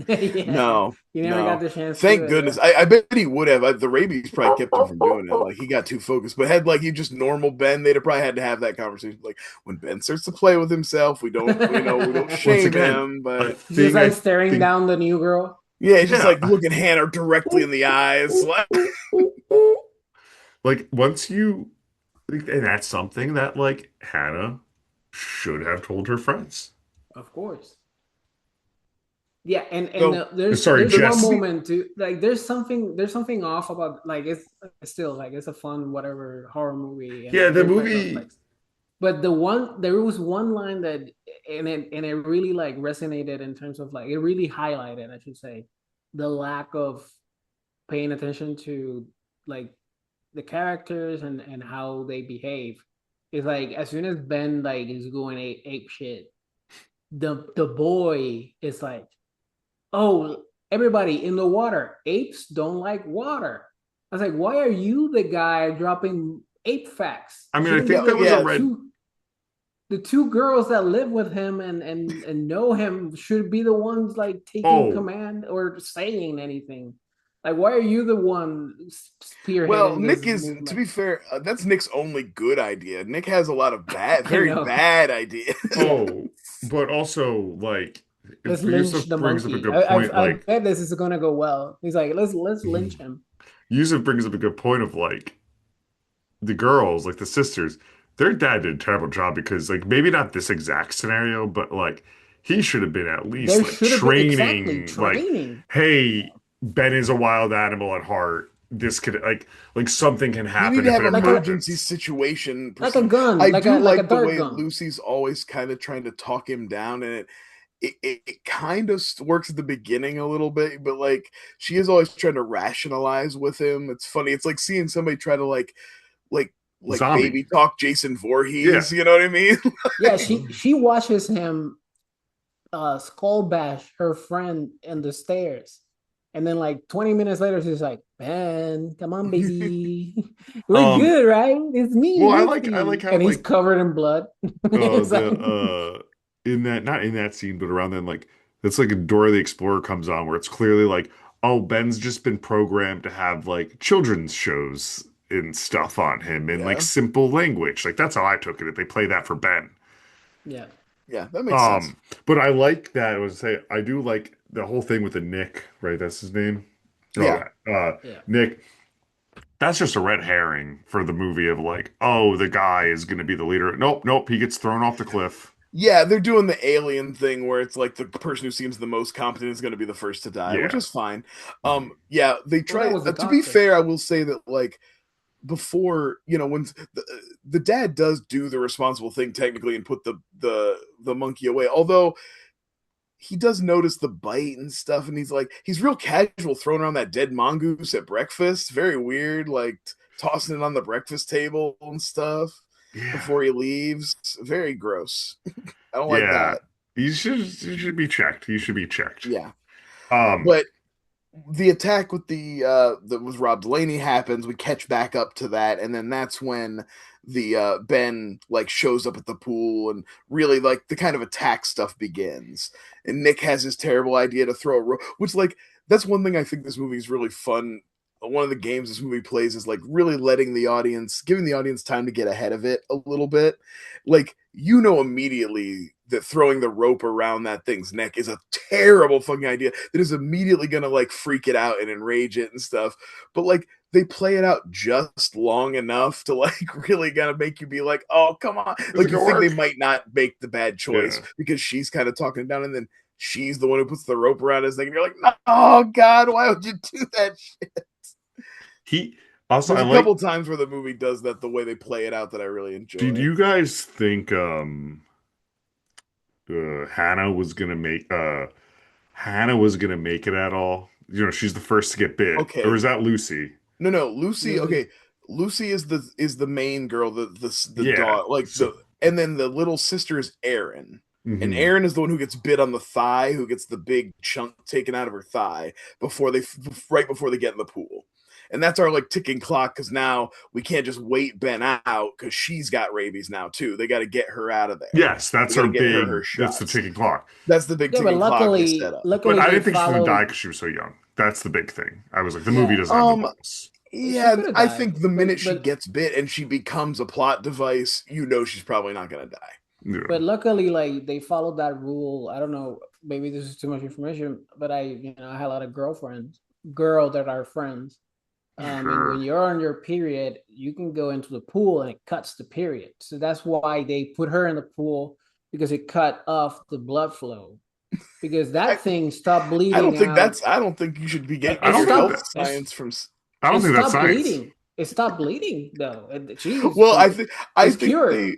Yeah, No, you never got no. the chance to do Thank it. goodness. Yeah. I bet he would have. The rabies probably kept him from doing it. Like he got too focused. But had like you just normal Ben, they'd have probably had to have that conversation. Like when Ben starts to play with himself, we don't Once shame again, him. a But Just thing I like staring think, down the new girl. yeah, it's just yeah, like looking Hannah directly in the eyes. like once you, and that's something that like Hannah should have told her friends. Of course. Yeah, and So Sorry, there's the one Jess. movie, moment too, like there's something off about like it's still like it's a fun whatever horror movie and Yeah, it's the written by movie. Netflix. But there was one line that and it really like resonated in terms of like it really highlighted, I should say, the lack of paying attention to like the characters and how they behave. It's like as soon as Ben like is going ape shit, the boy is like, oh, everybody in the water. Apes don't like water. I was like, why are you the guy dropping ape facts? I mean, I Shouldn't think yeah, be that was a yeah, red. the two girls that live with him and know him should be the ones like taking Oh, command or saying anything. Like, why are you the one well, spearheading Nick this is, to movement? be fair, that's Nick's only good idea. Nick has a lot of bad, I very know. bad ideas. Yeah. oh, but also like Let's Yusuf lynch the brings up a monkey. good point. I Like bet this is gonna go well. He's like, let's lynch him. Yusuf brings up a good point of like the girls, like the sisters, their dad did a terrible job because like maybe not this exact scenario, but like he should have been at least There like should have been exactly training, like, training. hey, Ben is a wild animal at heart. This could like something can You need happen to if have it Like a emergency happens. situation like a procedure. gun, I do like a like the dart way gun. Lucy's always kind of trying to talk him down, and it kind of works at the beginning a little bit, but like she is always trying to rationalize with him. It's funny. It's like seeing somebody try to like Zombie. baby talk Jason Yeah. Voorhees. You know what I mean? Yeah, she watches him skull bash her friend in the stairs. And then like 20 minutes later, she's like, Ben, come on, baby. We're Um, good, right? It's me, well, I like Lucy. how And he's like covered in blood. It's like, the in that not in that scene, but around then like that's like a Dora the Explorer comes on where it's clearly like, oh, Ben's just been programmed to have like children's shows and stuff on him in like Yeah, simple language. Like that's how I took it. They play that for Ben. yeah, yeah, that makes sense. Um, but I like that. I would say I do like the whole thing with the Nick, right? That's his name. Oh, Yeah, yeah. Nick. That's just a red herring for the movie of like, oh, the guy is going to be the leader. Nope, nope. He gets thrown off the cliff. yeah, they're doing the alien thing where it's like the person who seems the most competent is going to be the first to die, which Yeah. is fine. Yeah, they Well, that try. was the To be doctor. fair, I will say that like before, when the dad does do the responsible thing technically and put the monkey away, although he does notice the bite and stuff, and he's real casual throwing around that dead mongoose at breakfast. Very weird, like tossing it on the breakfast table and stuff Yeah. before he leaves. Very gross. I don't like Yeah. that. He should be checked. He should be checked. Yeah, Um, but the attack with the that was Rob Delaney happens. We catch back up to that, and then that's when the Ben like shows up at the pool, and really like the kind of attack stuff begins. And Nick has his terrible idea to throw a rope, which like that's one thing I think this movie is really fun. One of the games this movie plays is like really letting the audience, giving the audience time to get ahead of it a little bit. Like immediately that throwing the rope around that thing's neck is a terrible fucking idea that is immediately gonna like freak it out and enrage it and stuff. But like they play it out just long enough to like really gotta make you be like, oh come on. is it Like you gonna think they work? might not make the bad choice Yeah. because she's kind of talking it down, and then she's the one who puts the rope around his neck, and you're like, oh god, why would you do that shit? He also I There's a like couple times where the movie does that the way they play it out that I really did enjoy. you guys think Hannah was gonna make it at all? You know, she's the first to get bit. Or Okay, is that Lucy? no, Lucy. Lucy. Okay, Lucy is the main girl, the Yeah. dog, like So and then the little sister is Erin, and mhm. Erin is the one who gets bit on the thigh, who gets the big chunk taken out of her thigh right before they get in the pool, and that's our like ticking clock because now we can't just wait Ben out because she's got rabies now too. They got to get her out of there. Yes, They that's got her to get her big that's the shots. ticking clock. That's the big Yeah, but ticking clock they set up. But luckily I they didn't think she was gonna die followed. because she was so young. That's the big thing. I was like, the movie Yeah, doesn't have the Um, balls. she Yeah, could have I died, think the minute she but gets bit and she becomes a plot device, she's probably not gonna die. Yeah. but luckily, like they followed that rule. I don't know, maybe this is too much information, but I had a lot of girls that are friends. And when Sure. you're on your period, you can go into the pool and it cuts the period. So that's why they put her in the pool because it cut off the blood flow. because I, that thing stopped bleeding out. I don't think you should be It, getting it I don't your think health that stopped. science from. I don't It think that's stopped science. bleeding. It stopped bleeding though. She's Well, I it's think cured. they,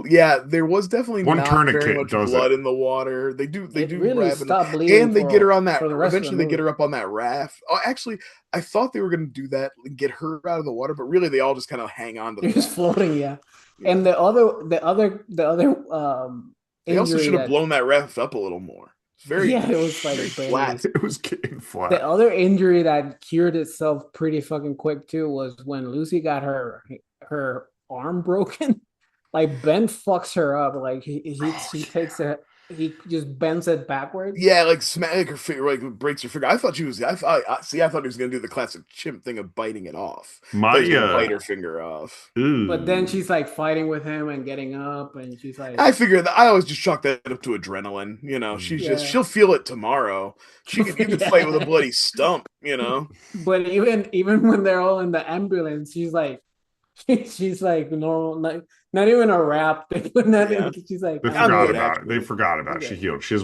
yeah, there was definitely One not very tourniquet much does it. blood in the water. They It do really grab, stopped bleeding and they get her on that. for the rest of the Eventually, they get movie. her up on that raft. Oh, actually, I thought they were going to do that and get her out of the water, but really, they all just kind of hang on to They're the just raft. floating, yeah. Yeah, And the other they also injury should have that blown that raft up a little more. It's yeah, it was very like flat. barely. It was getting The flat. other injury that cured itself pretty fucking quick too was when Lucy got her arm broken. Like Ben fucks her up. Like Oh he yeah. takes it, he just bends it backwards. Yeah, like smack like her finger, like breaks her finger. I thought she was. I thought he was going to do the classic chimp thing of biting it off. I thought he My was going to bite Yeah. her finger off. But then ooh. she's like fighting with him and getting up, and she's like, I figure that I always just chalk that up to adrenaline. You know, Mm. yeah, she'll feel it tomorrow. You could fight with a yeah. bloody stump. You know. But even when they're all in the ambulance, she's like, she's like normal, like not even a rap. They put nothing. Yeah, She's like, They I'm I'm forgot good good. about it. They actually. forgot I'm about it. She good. healed. She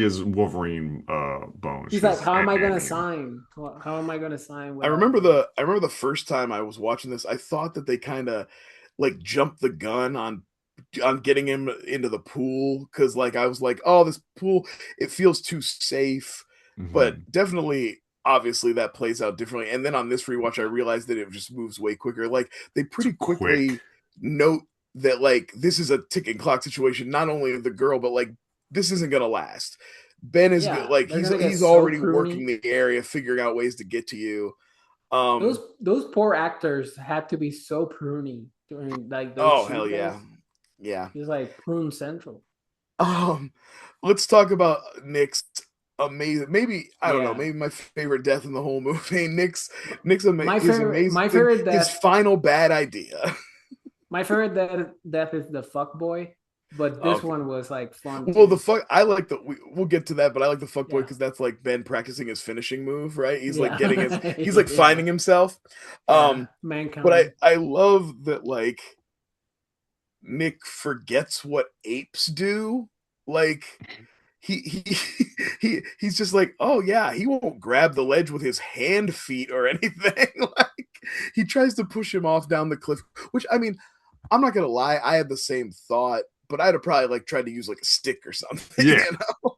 has Wolverine bones. She's like, She's how am I gonna ant-man. sign? How am I gonna sign without? I remember the first time I was watching this. I thought that they kind of like jumped the gun on getting him into the pool because like I was like, oh, this pool it feels too safe, but Hmm. definitely obviously that plays out differently. And then on this rewatch, I realized that it just moves way quicker. Like they It's pretty quick. quickly note that like this is a ticking clock situation, not only of the girl, but like this isn't gonna last. Ben is Yeah, like they're gonna get he's so already pruny. working the area, figuring out ways to get to you. Those Um, those poor actors had to be so pruny during like those oh shoot hell yeah. days. Yeah. It's like prune central. Um, let's talk about Nick's amazing. Maybe I don't know. Yeah, Maybe my favorite death in the whole movie. His my amazing favorite his death final bad idea. my favorite death is the fuck boy, but this Okay. one was like fun Well, the too. fuck. I like we'll get to that, but I like the fuck boy Yeah, because that's like Ben practicing his finishing move. Right? yeah, He's like yeah, finding himself. yeah. But Mankind. I love that like Nick forgets what apes do. Like he he's just like, oh yeah, he won't grab the ledge with his hand feet or anything. Like he tries to push him off down the cliff, which I mean, I'm not gonna lie, I had the same thought, but I'd have probably like tried to use like a stick or something, Yeah. you know.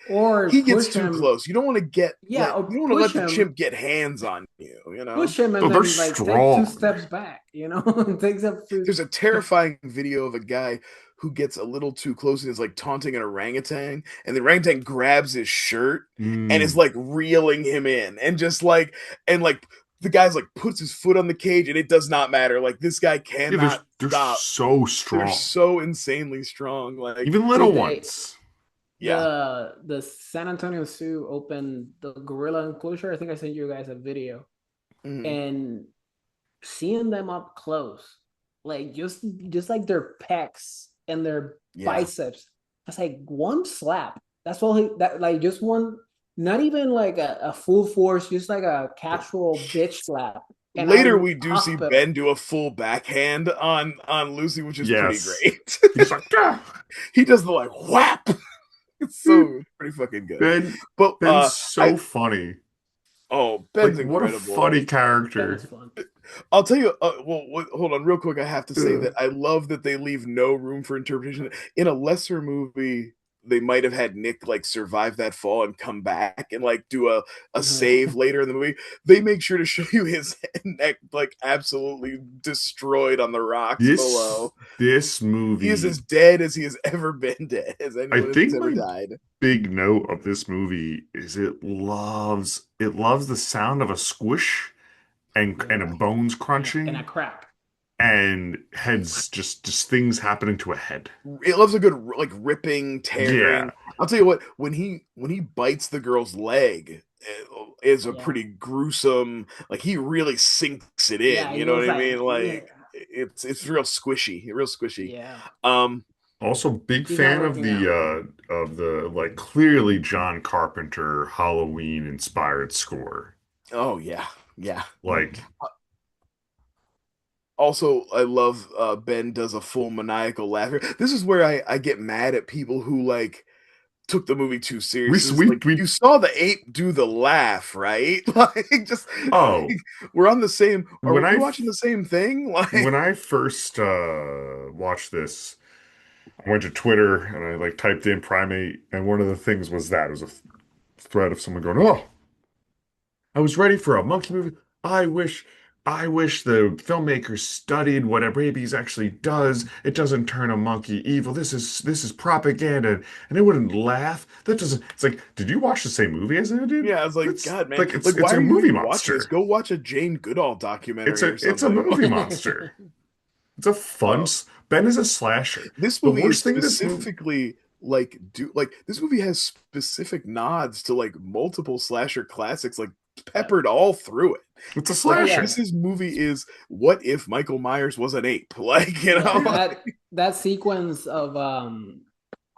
Or He gets push too him. close. You don't want to get Yeah, or you don't want to push let the him, chimp get hands on you, you know. push him, Oh, and they're then like take two strong. steps back. It takes up two. There's a terrifying video of a guy who gets a little too close and is like taunting an orangutan, and the orangutan grabs his shirt and is Mm. like reeling him in, and just like and like the guy's like puts his foot on the cage, and it does not matter. Like this guy Yeah, cannot they're stop. so They're strong. so insanely strong. Like Even little Dude, they ones. yeah, the San Antonio Zoo opened the gorilla enclosure. I think I sent you guys a video, mhm. and seeing them up close, like just like their pecs and their Yeah. biceps. That's like one slap. That's all that like just one, not even like a full force, just like a casual bitch slap. And Later, I'm we do see Ben hospital. do a full backhand on Lucy, which is pretty Yes. great. He's like, ah. He does the like whap. It's so pretty fucking good. Ben But Ben's I so funny. oh Like Ben's what a incredible. funny Ben is character. fun. I'll tell you. Hold on, real quick. I have to say Ugh. that I love that they leave no room for interpretation. In a lesser movie, they might have had Nick like survive that fall and come back and like do a save later in the movie. They make sure to show you his neck like absolutely destroyed on the rocks This below. this He is movie, as dead as he has ever been dead, as I anyone who's think ever my died. big note of this movie is it loves the sound of a squish and a Yeah, bones and a crunching crack. and heads just things happening to a head. It loves a good like ripping, Yeah. tearing. I'll tell you what, when he bites the girl's leg, is a Yeah, pretty gruesome. Like he really sinks it yeah. in. He You know what goes I like, mean? yeah, Like it's real squishy, real squishy. yeah. Um. Also big He's not fan looking out. of the like clearly John Carpenter Halloween inspired score. Oh yeah, yeah. Like Also, I love Ben does a full maniacal laughter. This is where I get mad at people who like took the movie too We seriously. It's we like we. you saw the ape do the laugh, right? Like just Oh, we're on the same. Are when we I watching the same thing? when Like I first watched this, I went to Twitter and I like typed in primate, and one of the things was that it was a thread of someone going, "Oh, I was ready for a monkey movie. I wish the filmmakers studied what a rabies actually does. It doesn't turn a monkey evil. This is propaganda, and they wouldn't laugh. That doesn't." It's like, did you watch the same movie as I did? yeah, I was like, That's God, man, like it's like it's why a are you movie even watching this? monster. Go watch a Jane Goodall It's documentary or a something. movie monster. It's a fun. uh, Ben is a slasher. this The movie is worst thing this movie. specifically like this movie has specific nods to like multiple slasher classics like Yeah. peppered all through it. It's a Oh Like yeah. slasher. this movie is what if Michael Myers was an ape? Like, you Yeah. know? That sequence of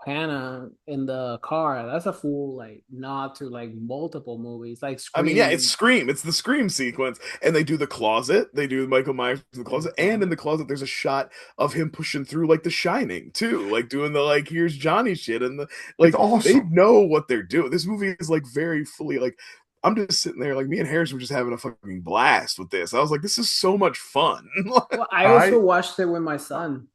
Hannah in the car, that's a full like nod to like multiple movies, like I mean, yeah, it's Scream. Scream. It's the Scream sequence. And they do the closet. They do Michael Myers in the In the closet. And in closet. the closet, there's a shot of him pushing through like the shining, too. Like doing the like, here's Johnny shit. And the It's like they awesome. know what they're doing. This movie is like very fully like I'm just sitting there, like me and Harris were just having a fucking blast with this. I was like, this is so much fun. Well, I also I watched it with my son.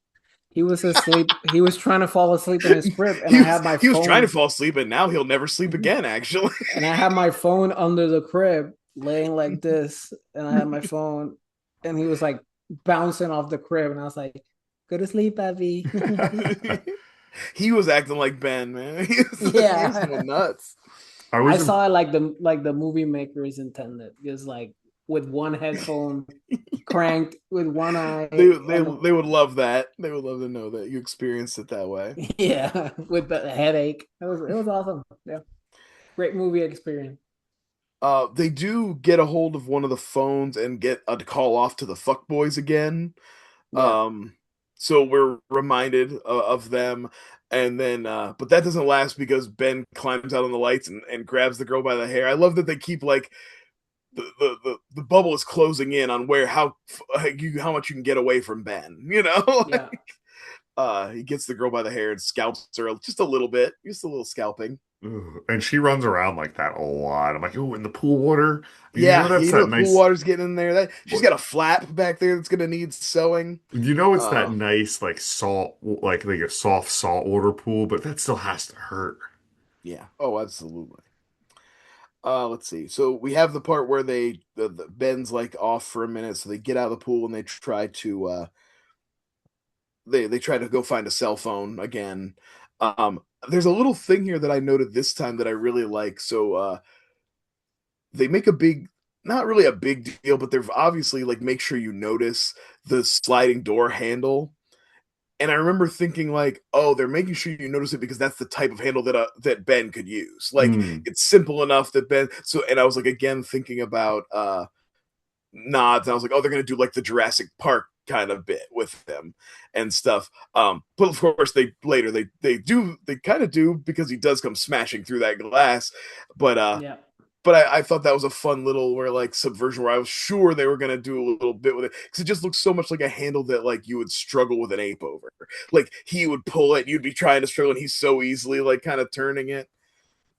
He was asleep. He was trying to fall asleep in his crib, and I had my he was trying to phone, fall asleep, and now he'll never sleep again, actually. and I had my phone under the crib, laying like this, and I had my phone, and he was like bouncing off the crib, and I was like, "Go to sleep, Abby." He was acting like Ben, man. He was Yeah, going nuts. I I was in, saw it like the movie makers intended, just like with one headphone cranked, with one eye, and They would love that. They would love to know that you experienced it that way. yeah, with the headache. It was awesome. Yeah, great movie experience. They do get a hold of one of the phones and get a call off to the fuckboys again. Yeah. Um, so we're reminded of them, and then but that doesn't last because Ben climbs out on the lights and grabs the girl by the hair. I love that they keep like the bubble is closing in on where how much you can get away from Ben. You know, Yeah. he gets the girl by the hair and scalps her just a little bit, just a little scalping. and she runs around like that a lot. I'm like, oh, in the pool water. You know Yeah, that's you know that the pool nice. water's getting in there. That she's got a flap back there that's gonna need sewing. You know it's that Uh, nice like salt, like a soft salt water pool, but that still has to hurt. yeah. Oh, absolutely. Let's see. So we have the part where the Ben's like off for a minute, so they get out of the pool and they try to they try to go find a cell phone again. Um, there's a little thing here that I noted this time that I really like. So they make a big, not really a big deal, but they're obviously like make sure you notice the sliding door handle. And I remember thinking like, oh, they're making sure you notice it because that's the type of handle that Ben could use. Like Mm. it's simple enough that Ben. So, and I was like again thinking about nods. And I was like, oh, they're gonna do like the Jurassic Park kind of bit with them and stuff. But of course, they kind of do because he does come smashing through that glass. But Yeah. I thought that was a fun little where like subversion where I was sure they were gonna do a little bit with it because it just looks so much like a handle that like you would struggle with an ape over. Like he would pull it, and you'd be trying to struggle, and he's so easily like kind of turning it.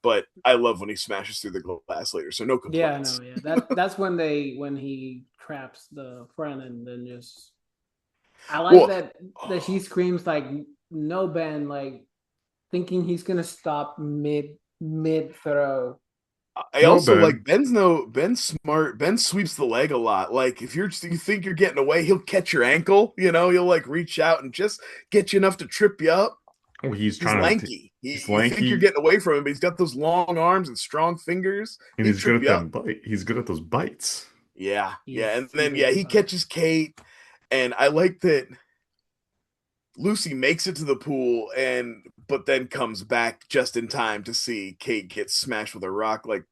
But I love when he smashes through the glass later, so no Yeah, complaints. no, yeah. That's when he traps the friend and then just I like Well, that she screams like no Ben, like thinking he's gonna stop mid throw. I No, also Ben. like Ben's smart. Ben sweeps the leg a lot. Like if you think you're getting away, he'll catch your ankle. You know, he'll like reach out and just get you enough to trip you up. Oh, he's He's trying to. lanky. He's You think you're lanky, getting away from him, but he's got those long arms and strong fingers. and He'd he's good trip at you up. them bite. He's good at those bites. Yeah, yeah. And He's then a yeah, good he fighter. catches Kate, and I like that Lucy makes it to the pool and but then comes back just in time to see Kate get smashed with a rock. Like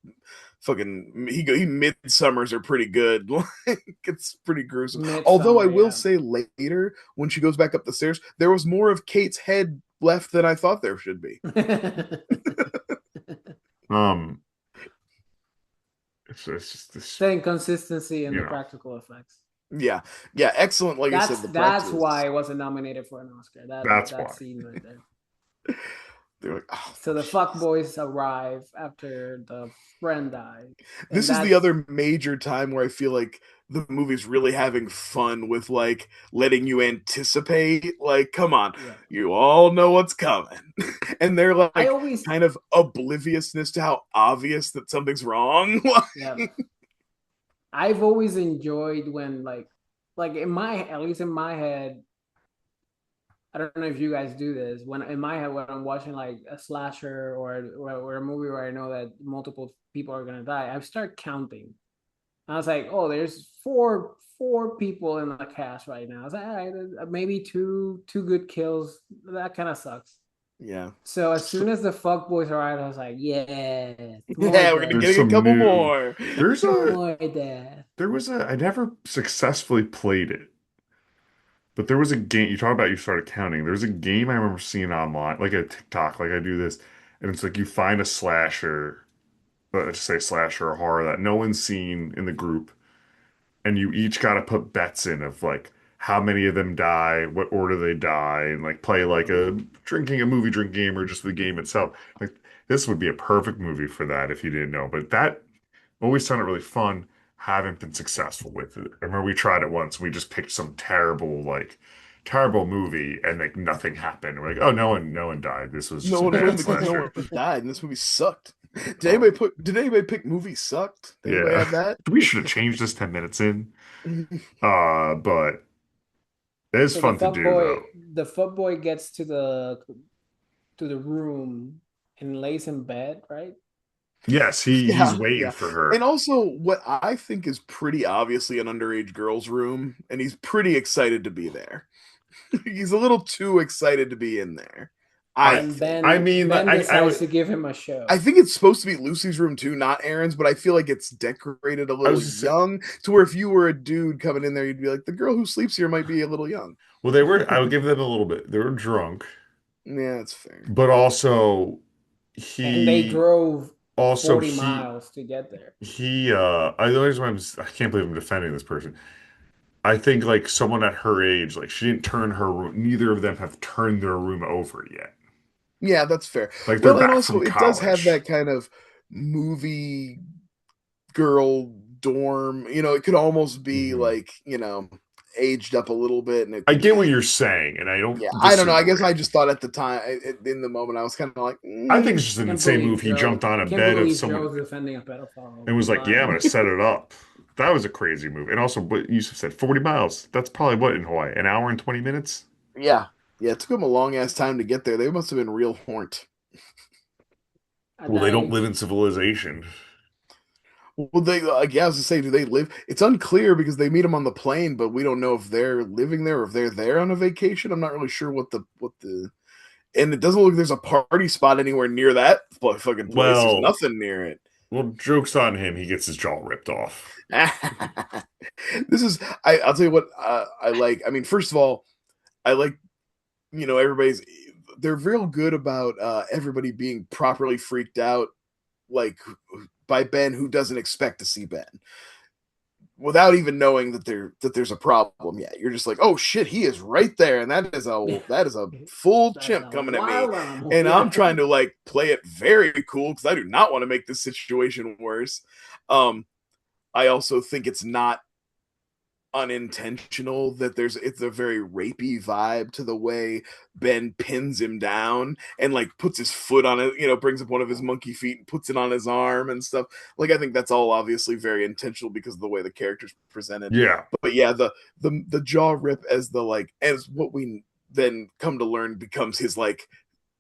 fucking he midsummers are pretty good. Like it's pretty gruesome. Although I Midsummer, will yeah. say later when she goes back up the stairs, there was more of Kate's head left than I thought there should be. Um, it's just this, The inconsistency in you the know. practical effects. Yeah, yeah, excellent. Like I said, the That's practical. why it wasn't nominated for an Oscar. That's That why. scene right there. they're like, oh So the fuck jeez. boys arrive after the friend dies, and This is the that's other major time where I feel like the movie's really having fun with like letting you anticipate, like, come on, yeah. you all know what's coming. And they're I like always kind of obliviousness to how obvious that something's wrong. yeah. I've always enjoyed when like in my at least in my head, I don't know if you guys do this. When in my head when I'm watching like a slasher or a movie where I know that multiple people are gonna die, I start counting. I was like, oh, there's four people in the cast right now. I was like, all right, maybe two good kills. That kind of sucks. Yeah. So as soon as the fuck boys arrived, I was like, yeah, more Yeah, we're gonna There's death, get a some couple new. more. There's a. more death. There was a. I never successfully played it, but there was a game. You talk about you started counting. There's a game I remember seeing online, like a TikTok, like I do this, and it's like you find a slasher, let's just say slasher or horror that no one's seen in the group, and you each got to put bets in of like how many of them die, what order they die, and like play like a drinking a movie drink game or just the game itself. Like this would be a perfect movie for that if you didn't know. But that always sounded really fun. Haven't been successful with it. I remember we tried it once. We just picked some terrible movie, and like nothing happened. We're like, oh, no one died. This was just No a one bad wins because no slasher. one died, and this movie sucked. Um, Did anybody pick movie sucked? Did anybody yeah, have that? we should have changed this 10 minutes in. But it is So the fun to fuck do boy, though. the fuck boy gets to the room and lays in bed, right? Yes, he's Yeah, waiting yeah. for And her. also what I think is pretty obviously an underage girl's room, and he's pretty excited to be there. He's a little too excited to be in there, I I And think. I Ben mean, like, Ben I decides would to give him a I show. think it's supposed to be Lucy's room too, not Aaron's, but I feel like it's decorated a I little was just say, young to where if you were a dude coming in there, you'd be like, the girl who sleeps here might be a little young. well, they were. I would give them a little bit. They were drunk, Yeah, that's fair. but also And they he drove also 40 he miles to get there. he. I the reason why I can't believe I'm defending this person. I think like someone at her age, like she didn't turn her room. Neither of them have turned their room over yet. Yeah, that's fair. Like they're Well, and back also from it does have college. that kind of movie girl dorm. It could almost be Hmm. like, aged up a little bit. And I get what you're saying, and I don't yeah, I don't know. I guess disagree. I just thought at the time, in the moment, I was kind of like, I think it's just an Can't insane believe move. He jumped Joe. on a Can't bed of believe someone Joe's defending a pedophile and was like, "Yeah, I'm online. gonna set it up." That was a crazy move. And also, what Yusuf said, 40 miles. That's probably what in Hawaii, an hour and 20 minutes. yeah, yeah. It took them a long ass time to get there. They must have been real horned. And Well, they don't I live in civilization. Well, they like yeah, I was to say, do they live? It's unclear because they meet them on the plane, but we don't know if they're living there or if they're there on a vacation. I'm not really sure what the and it doesn't look like there's a party spot anywhere near that fucking place. There's Well, nothing near it. well, joke's on him. He gets his jaw ripped off. This is I'll tell you what I like. I mean, first of all, I like everybody's they're real good about everybody being properly freaked out like by Ben who doesn't expect to see Ben without even knowing that there's a problem yet. You're just like, oh shit, he is right there, and that is a full that's chimp a coming at me, wild animal. and I'm Yeah. trying to like play it very cool because I do not want to make this situation worse. Um, I also think it's not unintentional that it's a very rapey vibe to the way Ben pins him down and like puts his foot on it, brings up one of his monkey feet and puts it on his arm and stuff. Like I think that's all obviously very intentional because of the way the character's presented. Yeah, But yeah, the jaw rip as the like as what we then come to learn becomes his like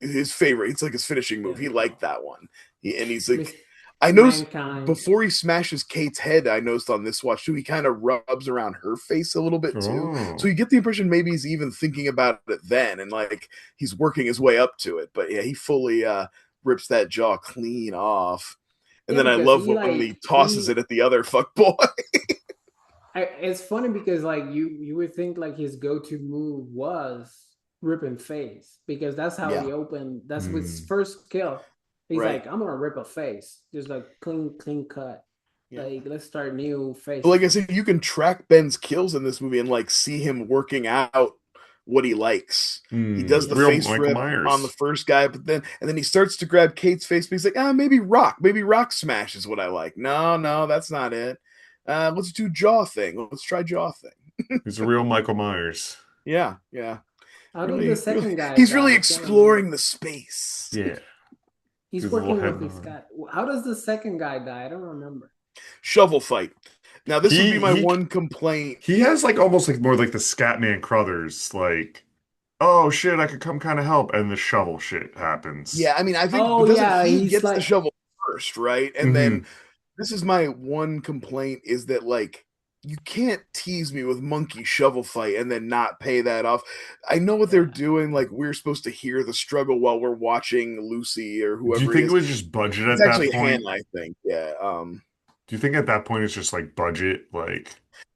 his favorite. It's like his finishing move. Yeah. He liked that one. And he's like Miss I noticed Mankind. before he smashes Kate's head, I noticed on this watch too, he kind of rubs around her face a little bit too. So oh, you get the impression maybe he's even thinking about it then and like he's working his way up to it. But yeah, he fully rips that jaw clean off. And Yeah, then I because love he when like he tosses it he at the other fuck boy. it's funny because like you would think like his go-to move was ripping face because that's how Yeah, he opened. That's his hmm. first kill. He's right. like, I'm gonna rip a face, just like clean cut. Yeah. Like let's start new But like I faces. said, you can track Ben's kills in this movie and like see him working out what he likes. He does the Real face Michael rip on the Myers. first guy, but then he starts to grab Kate's face, but he's like, maybe rock smash is what I like. No, that's not it. Let's do jaw thing. Let's try jaw thing. He's a real Michael Myers. Yeah. How did the Really, really, second guy he's really die? I can't remember. exploring the space. Yeah, He's he's a little working head with his nod. guy. How does the second guy die? I don't remember. Shovel fight. Now this would be He my he one complaint. he has like almost like more like the Scatman Crothers, like, oh shit, I could come kind of help, and the shovel shit happens. Yeah, I mean, I think, Oh but doesn't yeah, he he's gets the like, shovel first, right? And then Hmm. this is my one complaint is that like you can't tease me with monkey shovel fight and then not pay that off. I know what they're yeah, doing. Like we're supposed to hear the struggle while we're watching Lucy or Do you whoever he think it is. was just budget It's at that actually point? Hannah, I think. Yeah. Do you think at that point it's just like budget? Like,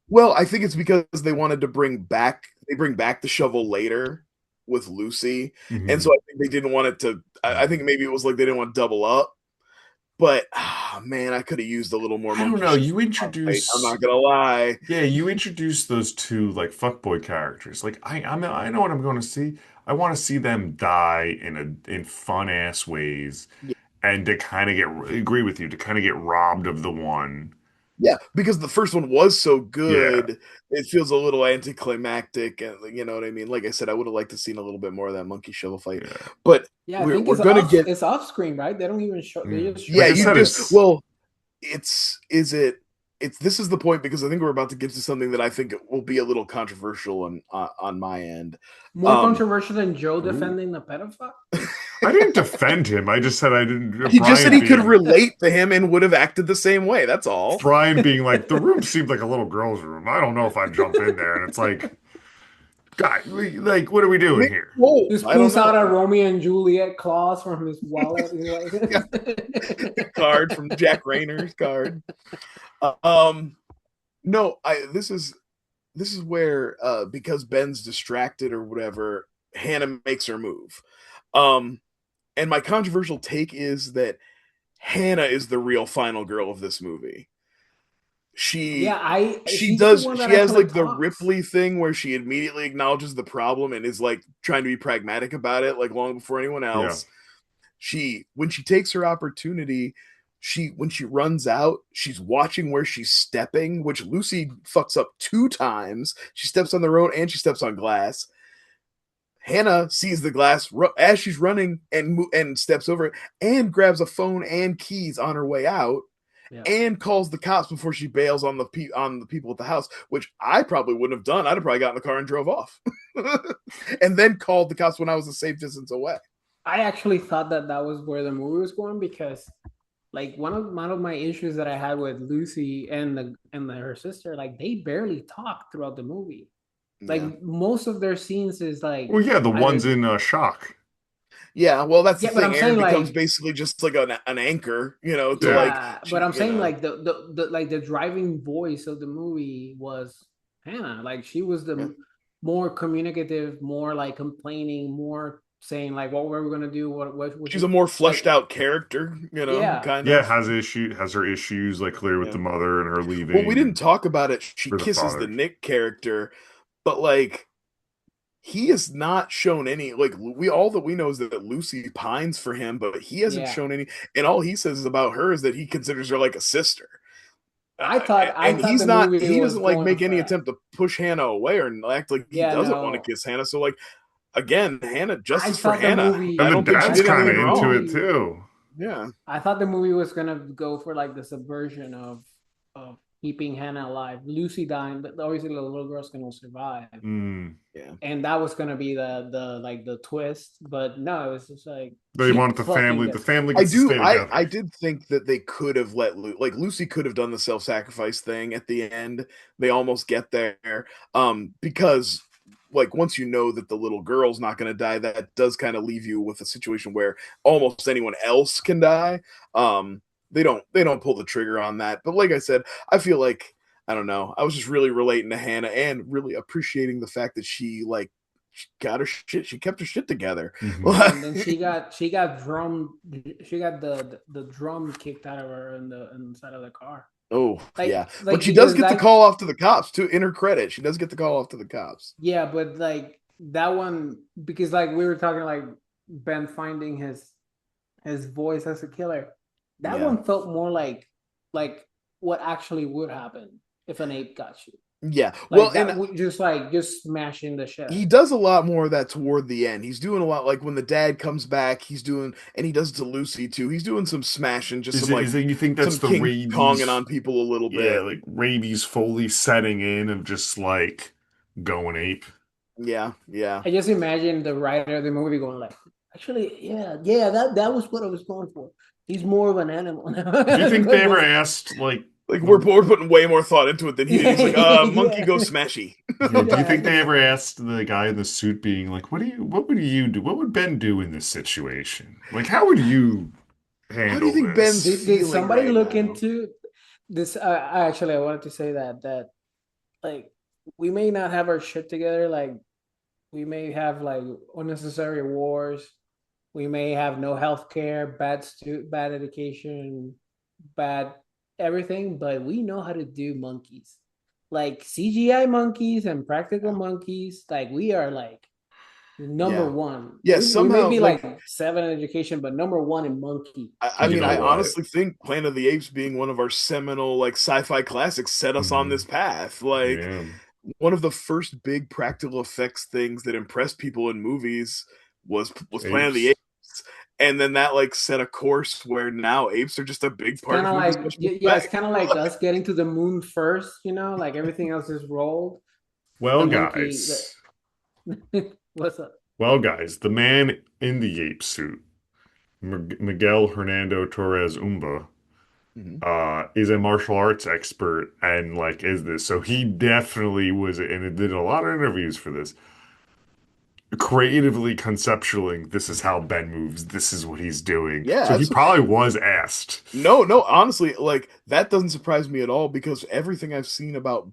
Well, I think it's because they wanted to bring back the shovel later with Lucy, and so mhm. I think they didn't want it to. I think maybe it was like they didn't want to double up. But man, I could have used a little more I don't monkey know. shovel You fight. I'm introduce, not gonna lie. yeah, you introduce those two like fuckboy characters. Like, I know what I'm going to see. I want to see them die in fun ass ways, and to kind of get agree with you to kind of get robbed of the one. Yeah, because the first one was so Yeah, good, it feels a little anticlimactic, and you know what I mean. Like I said, I would have liked to seen a little bit more of that monkey shovel fight, yeah. but yeah. I we're think we're gonna get it's off screen, right? They don't even show. They Mm. just yeah. Like I show You said, him. do it's well. It's is it it's this is the point because I think we're about to get to something that I think will be a little controversial on my end. More Um, controversial than Joe ooh. defending the pedophile. I didn't defend him. I just said I didn't. he just said Brian he could being relate to him and would have acted the same way. That's all. Brian being like the room seemed like a little girl's room. I don't know if I'd jump in there, and it's like, God, like, what are we doing Maybe here? both. Just I don't pulls know. out a Romeo and Juliet clause from his wallet. He's Yeah, like, card from Jack Rayner's card. Um, no, I this is where because Ben's distracted or whatever, Hannah makes her move. Um, and my controversial take is that Hannah is the real final girl of this movie. yeah, She she's the one that she has actually like the talks. Ripley thing where she immediately acknowledges the problem and is like trying to be pragmatic about it, like long before anyone Yeah, else. She when she takes her opportunity, she when she runs out, she's watching where she's stepping, which Lucy fucks up two times. She steps on the road and she steps on glass. Hannah sees the glass as she's running and steps over it and grabs a phone and keys on her way out Yeah. and calls the cops before she bails on the people at the house, which I probably wouldn't have done. I'd have probably got in the car and drove off, and then called the cops when I was a safe distance away. I actually thought that that was where the movie was going because, like, one of my issues that I had with Lucy and her sister, like, they barely talk throughout the movie. Yeah, Like, most of their scenes is like well, yeah, the one's either in shock. yeah. Well, that's the yeah, but thing. I'm Aaron saying becomes like basically just like an anchor, to Yeah, like yeah, but she, I'm saying like the like the driving voice of the movie was Hannah. Like she was yeah. the more communicative, more like complaining, more saying like what were we gonna do, what She's should a more fleshed like out character, yeah. kind yeah, of. has her issues like clear with Yeah. the mother and her Well, we didn't leaving talk about it. She or the kisses the father. Nick character, but like he has not shown any like we all that we know is that Lucy pines for him, but he hasn't Yeah. shown any. And all he says about her is that he considers her like a sister. I And thought he's the not. movie He was doesn't like going make for any that. attempt to push Hannah away or act like he Yeah, doesn't want to no. kiss Hannah. So like again, Hannah, I justice for thought the Hannah. And I the movie don't think she dad's I did thought kind the of anything into wrong. it movie too. Yeah. I thought the movie was gonna go for like the subversion of keeping Hannah alive. Lucy dying, but obviously the little girl's gonna survive. Mm. Yeah. And that was gonna be the like the twist. But no, it was just like They she wanted the fucking family. The gets killed. family I gets to do. stay I together. did think that they could have let like Lucy could have done the self sacrifice thing at the end. They almost get there, because like once you know that the little girl's not going to die, that does kind of leave you with a situation where almost anyone else can die. They don't pull the trigger on that. But like I said, I feel like I don't know. I was just really relating to Hannah and really appreciating the fact that she got her shit. She kept her shit together. Hmm. Yeah, and then she got the drum kicked out of her in the inside of the car. Oh, yeah. But Like she does because get the that call off to the cops, too. In her credit, she does get the call off to the cops. yeah, but like that one, because like we were talking like Ben finding his voice as a killer. That Yeah. one felt more like what actually would happen if an ape got you. Yeah. Well, Like and that would just like just smashing the he chest. does a lot more of that toward the end. He's doing a lot like when the dad comes back, he's doing and he does it to Lucy too. He's doing some smashing, just Is some it like is it you think that's some the King Konging rabies? on people a little Yeah, bit. like rabies fully setting in of just like going ape. Yeah, yeah. I just imagine the writer of the movie going like, actually, yeah, that was what I was going for. He's more of an animal now. Do you think they ever Just- asked like Like the we're putting way more thought into it than he did. He's like, monkey yeah, go smashy. yeah, do you yeah. think they ever asked the guy in the suit being like, what would you do? What would Ben do in this situation? Like, how would you How do you handle think Ben's this? Did feeling somebody right look now? into this? I wanted to say that like we may not have our shit together. Like we may have like unnecessary wars. We may have no health care, bad education, bad everything, but we know how to do monkeys. Like CGI monkeys and practical Yeah. monkeys. Like we are like number Yeah. one. Yeah, We may somehow be like like seven in education, but number one in monkey I You mean, know I CGI. what? honestly think Planet of the Apes being one of our seminal like sci-fi classics set us on this Hmm. path. Like Yeah. one of the first big practical effects things that impressed people in movies was Planet of the Apes. Apes. And then that like set a course where now apes are just a big It's part kind of of movie like special yeah, it's effects. kind of like us getting to the moon first. Like everything else is rolled. The Well, monkey. guys. What's up? Well, guys, the man in the ape suit, Miguel Hernando Torres Umba, Mhm. is a martial arts expert and like is this. So he definitely was, and it did a lot of interviews for this, creatively conceptualing this is how Ben moves, this is what he's doing. Yeah, So he absolutely. probably was asked. No, no, honestly, like that doesn't surprise me at all because everything I've seen about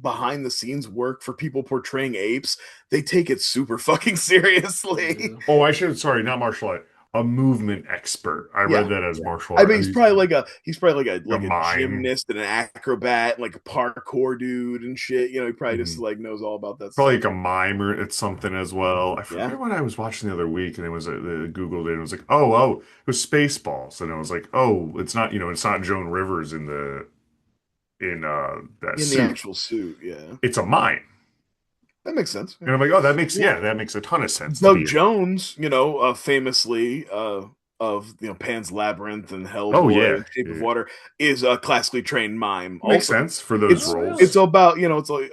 behind the scenes work for people portraying apes, they take it super fucking seriously. Yeah. Oh, I should, sorry, not martial art, a movement expert. I read Yeah, that as yeah. martial I art. bet he's probably A like a mime. gymnast and an acrobat, like a parkour dude and shit. You know, he probably just Mhm. like knows all about that Probably stuff. like a mime or it's something as well. I Yeah. forget what I was watching the other week, and it was Googled it, and it was like, oh, it was Spaceballs, and it was like, oh, it's not, it's not Joan Rivers in the in that In the suit. actual suit, yeah. It's a mime, That makes sense. Yeah. and I'm like, oh, that makes Well, that makes a ton of sense to Doug be. Jones, famously of Pan's Labyrinth and Oh Hellboy yeah, and Shape of yeah, Water, is a classically trained mime. makes Also, sense for those it's Oh it's roles. really? about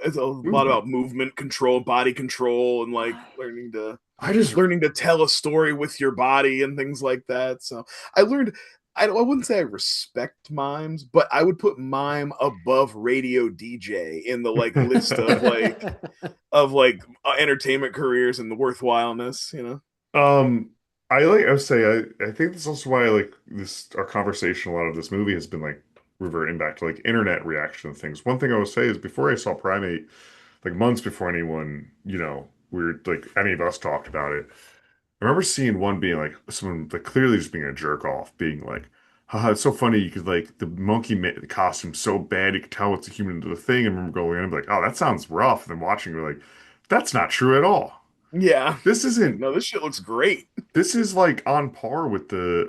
it's a lot Movement. about movement control, body control, and like Why? I just learning to tell a story with your body and things like that. So I learned. I wouldn't say I respect mimes, but I would put mime above radio DJ in the like list of like entertainment careers and the worthwhileness. um. I would say I think that's also why I like this our conversation a lot of this movie has been like reverting back to like internet reaction to things. One thing I will say is before I saw Primate, like months before anyone, we were like any of us talked about it. I remember seeing one being like someone like clearly just being a jerk off, being like, haha, it's so funny. You could like the monkey the costume so bad you could tell it's a human into the thing. I remember going in and be like, oh, that sounds rough. And then watching, we're like, that's not true at all. Yeah. This Like, isn't no, this shit looks great. this is like on par with the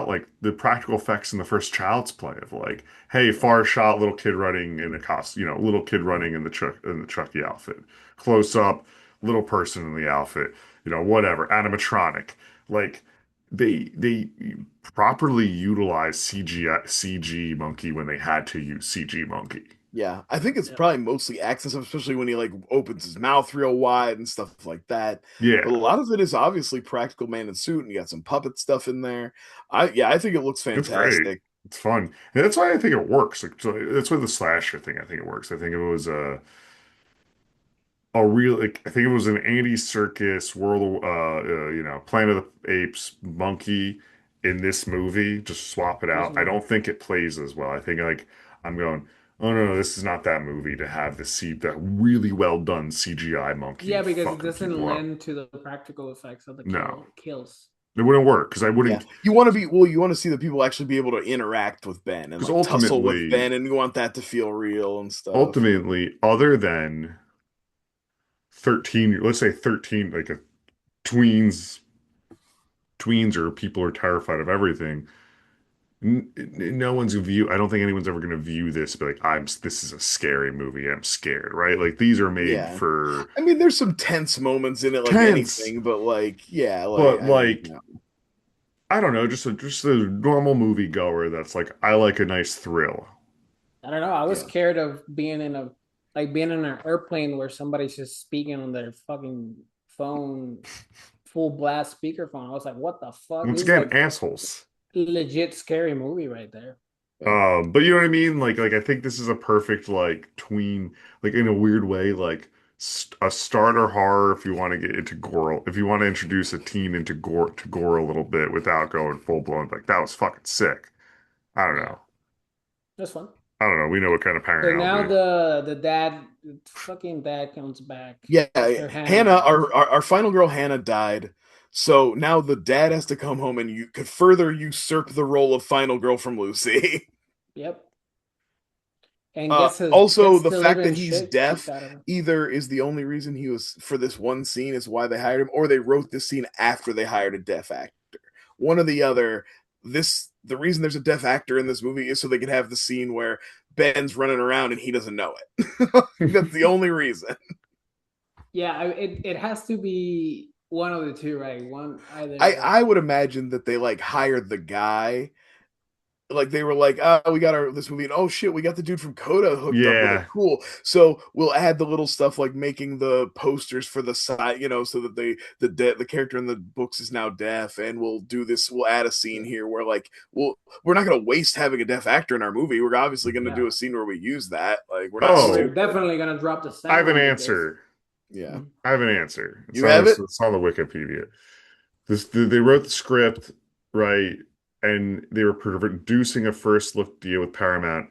like the practical effects in the first Child's Play of like, hey, far shot, little kid running in a costume, little kid running in the Chucky outfit, close up, little person in the outfit, whatever, animatronic. Like they properly utilize CG monkey when they had to use CG monkey. Yeah, I think it's Yeah. probably mostly accent stuff, especially when he like opens his mouth real wide and stuff like that. But a Yeah, lot of it is obviously practical man in suit, and you got some puppet stuff in there. I think it looks it's great. fantastic. It's fun, and that's why I think it works. Like, so that's why the slasher thing. I think it works. I think it was a real like I think it was an Andy Circus World Planet of the Apes monkey in this movie. Just swap it Just out. I don't think it plays as well. I think like I'm going, oh no, this is not that movie to have the really well done CGI monkey yeah, because it fucking doesn't people up. lend to the practical effects of the No, kills. it wouldn't work because I Yeah, wouldn't you want to see the people actually be able to interact with Ben and because like tussle with ultimately Ben, and you want that to feel real and stuff. ultimately other than 13, let's say 13, like a tweens, tweens or people are terrified of everything. No one's gonna view. I don't think anyone's ever gonna view this be like, I'm. This is a scary movie. I'm scared, right? Like these are made Yeah. for I mean, there's some tense moments in it, like tense, anything, but like, yeah, like, but I mean, like yeah. I don't know, just a normal movie goer that's like, I like a nice thrill. I don't know. I was Yeah. scared of being in a like being in an airplane where somebody's just speaking on their fucking phone, full blast speakerphone. I was like, what the fuck? Once This is again, like assholes. legit scary movie right there. Yeah. But you know what I mean? Like I think this is a perfect like tween, like in a weird way, like a starter horror if you want to get into gore, if you want to introduce a teen into gore a little bit without going full blown. Like that was fucking sick. I don't Yeah, know. that's fun. I don't know. We know what kind of So parent I'll now be. the dad, fucking dad comes back Yeah. after Hannah Hannah, dies. our final girl, Hannah, died. So now the dad has to come home and you could further usurp the role of final girl from Lucy. Yep, and gets Also, gets the the fact that living he's shit kicked deaf out of her. either is the only reason he was for this one scene is why they hired him, or they wrote this scene after they hired a deaf actor. One or the other. The reason there's a deaf actor in this movie is so they could have the scene where Ben's running around and he doesn't know it. That's the only reason. Yeah, it has to be one of the two, right? One I either. I would imagine that they like hired the guy, like they were like, oh, we got our this movie, and oh shit, we got the dude from Coda hooked up with it. Yeah. Cool. So we'll add the little stuff like making the posters for the site, so that the character in the books is now deaf, and we'll do this. We'll add a scene Yeah, here where like we're not gonna waste having a deaf actor in our movie. We're obviously gonna do no, a scene where we use that. Like we're not and we're Oh, stupid. definitely gonna drop the I have an sound because answer. Yeah. I have an answer. You have it? It's on the Wikipedia. They wrote the script, right? And they were producing a first look deal with Paramount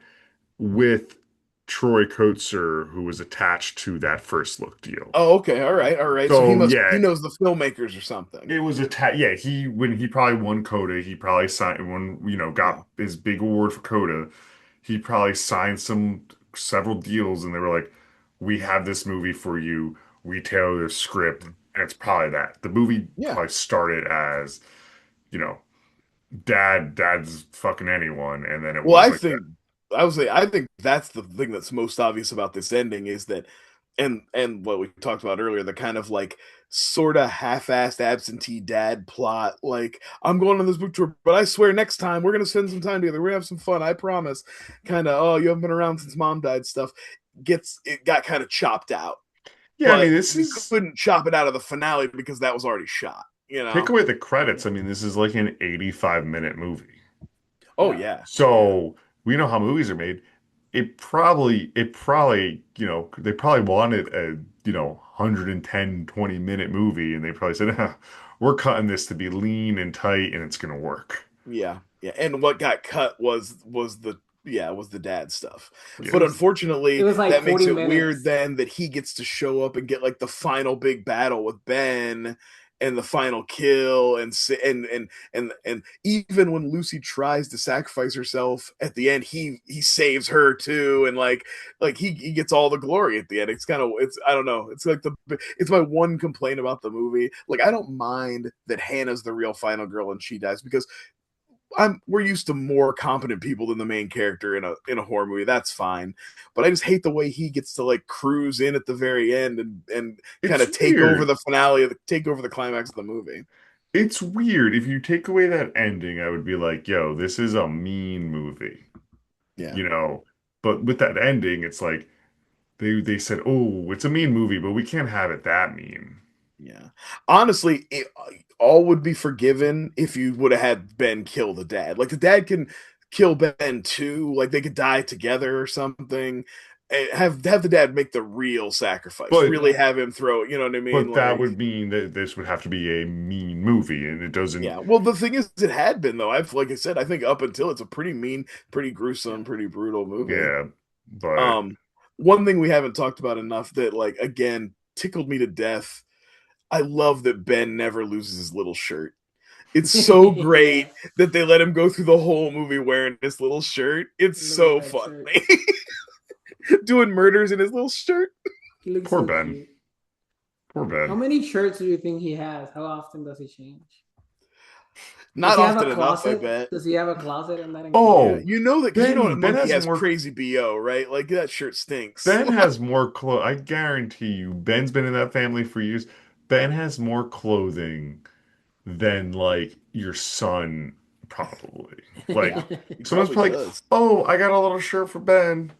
with Troy Kotsur, who was attached to that first look deal. Oh, okay. All right. All right. So So he yeah, knows the filmmakers or something. it was yeah, he when he probably won Coda, he probably signed when Yeah. got his big award for Coda, he probably signed several deals and they were like, we have this movie for you, we tailor the script, and it's probably that. The movie Yeah. probably started as, you know, dad's fucking anyone, and then it Well, was like that. I think that's the thing that's most obvious about this ending is that and what we talked about earlier, the kind of like sort of half-assed absentee dad plot, like I'm going on this book tour, but I swear next time we're gonna spend some time together. We're gonna have some fun, I promise. Kind of, oh, you haven't been around since mom died stuff. It got kind of chopped out. Yeah, I mean, But this you is couldn't chop it out of the finale because that was already shot, you take know? away the credits. I mean, this is like an 85-minute movie. Oh yeah. yeah. Yeah. So we know how movies are made. It probably, they probably wanted a, 110, 20-minute movie, and they probably said, we're cutting this to be lean and tight, and it's gonna work. Yeah, yeah. And what got cut was the dad stuff. Yeah, But It unfortunately, was like that makes 40 it weird minutes. then that he gets to show up and get like the final big battle with Ben and the final kill and even when Lucy tries to sacrifice herself at the end, he saves her too and like he gets all the glory at the end. It's I don't know. It's like it's my one complaint about the movie. Like I don't mind that Hannah's the real final girl and she dies because we're used to more competent people than the main character in a horror movie. That's fine, but I just hate the way he gets to like cruise in at the very end and kind it's of take over weird. the finale, take over the climax of the movie. It's weird. If you take away that ending, I would be like, yo, this is a mean movie, Yeah, you know. But with that ending, it's like they said, oh, it's a mean movie, but we can't have it that mean. yeah. Honestly, all would be forgiven if you would have had Ben kill the dad. Like the dad can kill Ben too. Like they could die together or something. Have the dad make the real sacrifice. But Really Yeah. have him throw. You know what I mean? but that Like would mean that this would have to be a mean movie, and it doesn't. yeah. Well, the thing is, it had been though. I've like I said, I think up until it's a pretty mean, pretty gruesome, Yeah. pretty brutal movie. Yeah, but Um, One thing we haven't talked about enough that like again tickled me to death. I love that Ben never loses his little shirt. It's so Yeah. great that they let him go through the whole movie wearing this little shirt. It's Little so red funny. shirt. Doing murders in his little shirt. He looks poor so Ben. cute. Poor How Ben. many shirts do you think he has? How often does he change? Does Not he have a often enough, I closet? bet. Does he have a closet and that Yeah, Oh, includes? you know that because you know Ben. a Ben monkey has has more. crazy bo, right? Like that shirt stinks. Ben has more clothes. I guarantee you, Ben's been in that family for years. Ben has more clothing than like your son, probably. Like He someone's probably probably like, does. "Oh, I got a little shirt for Ben."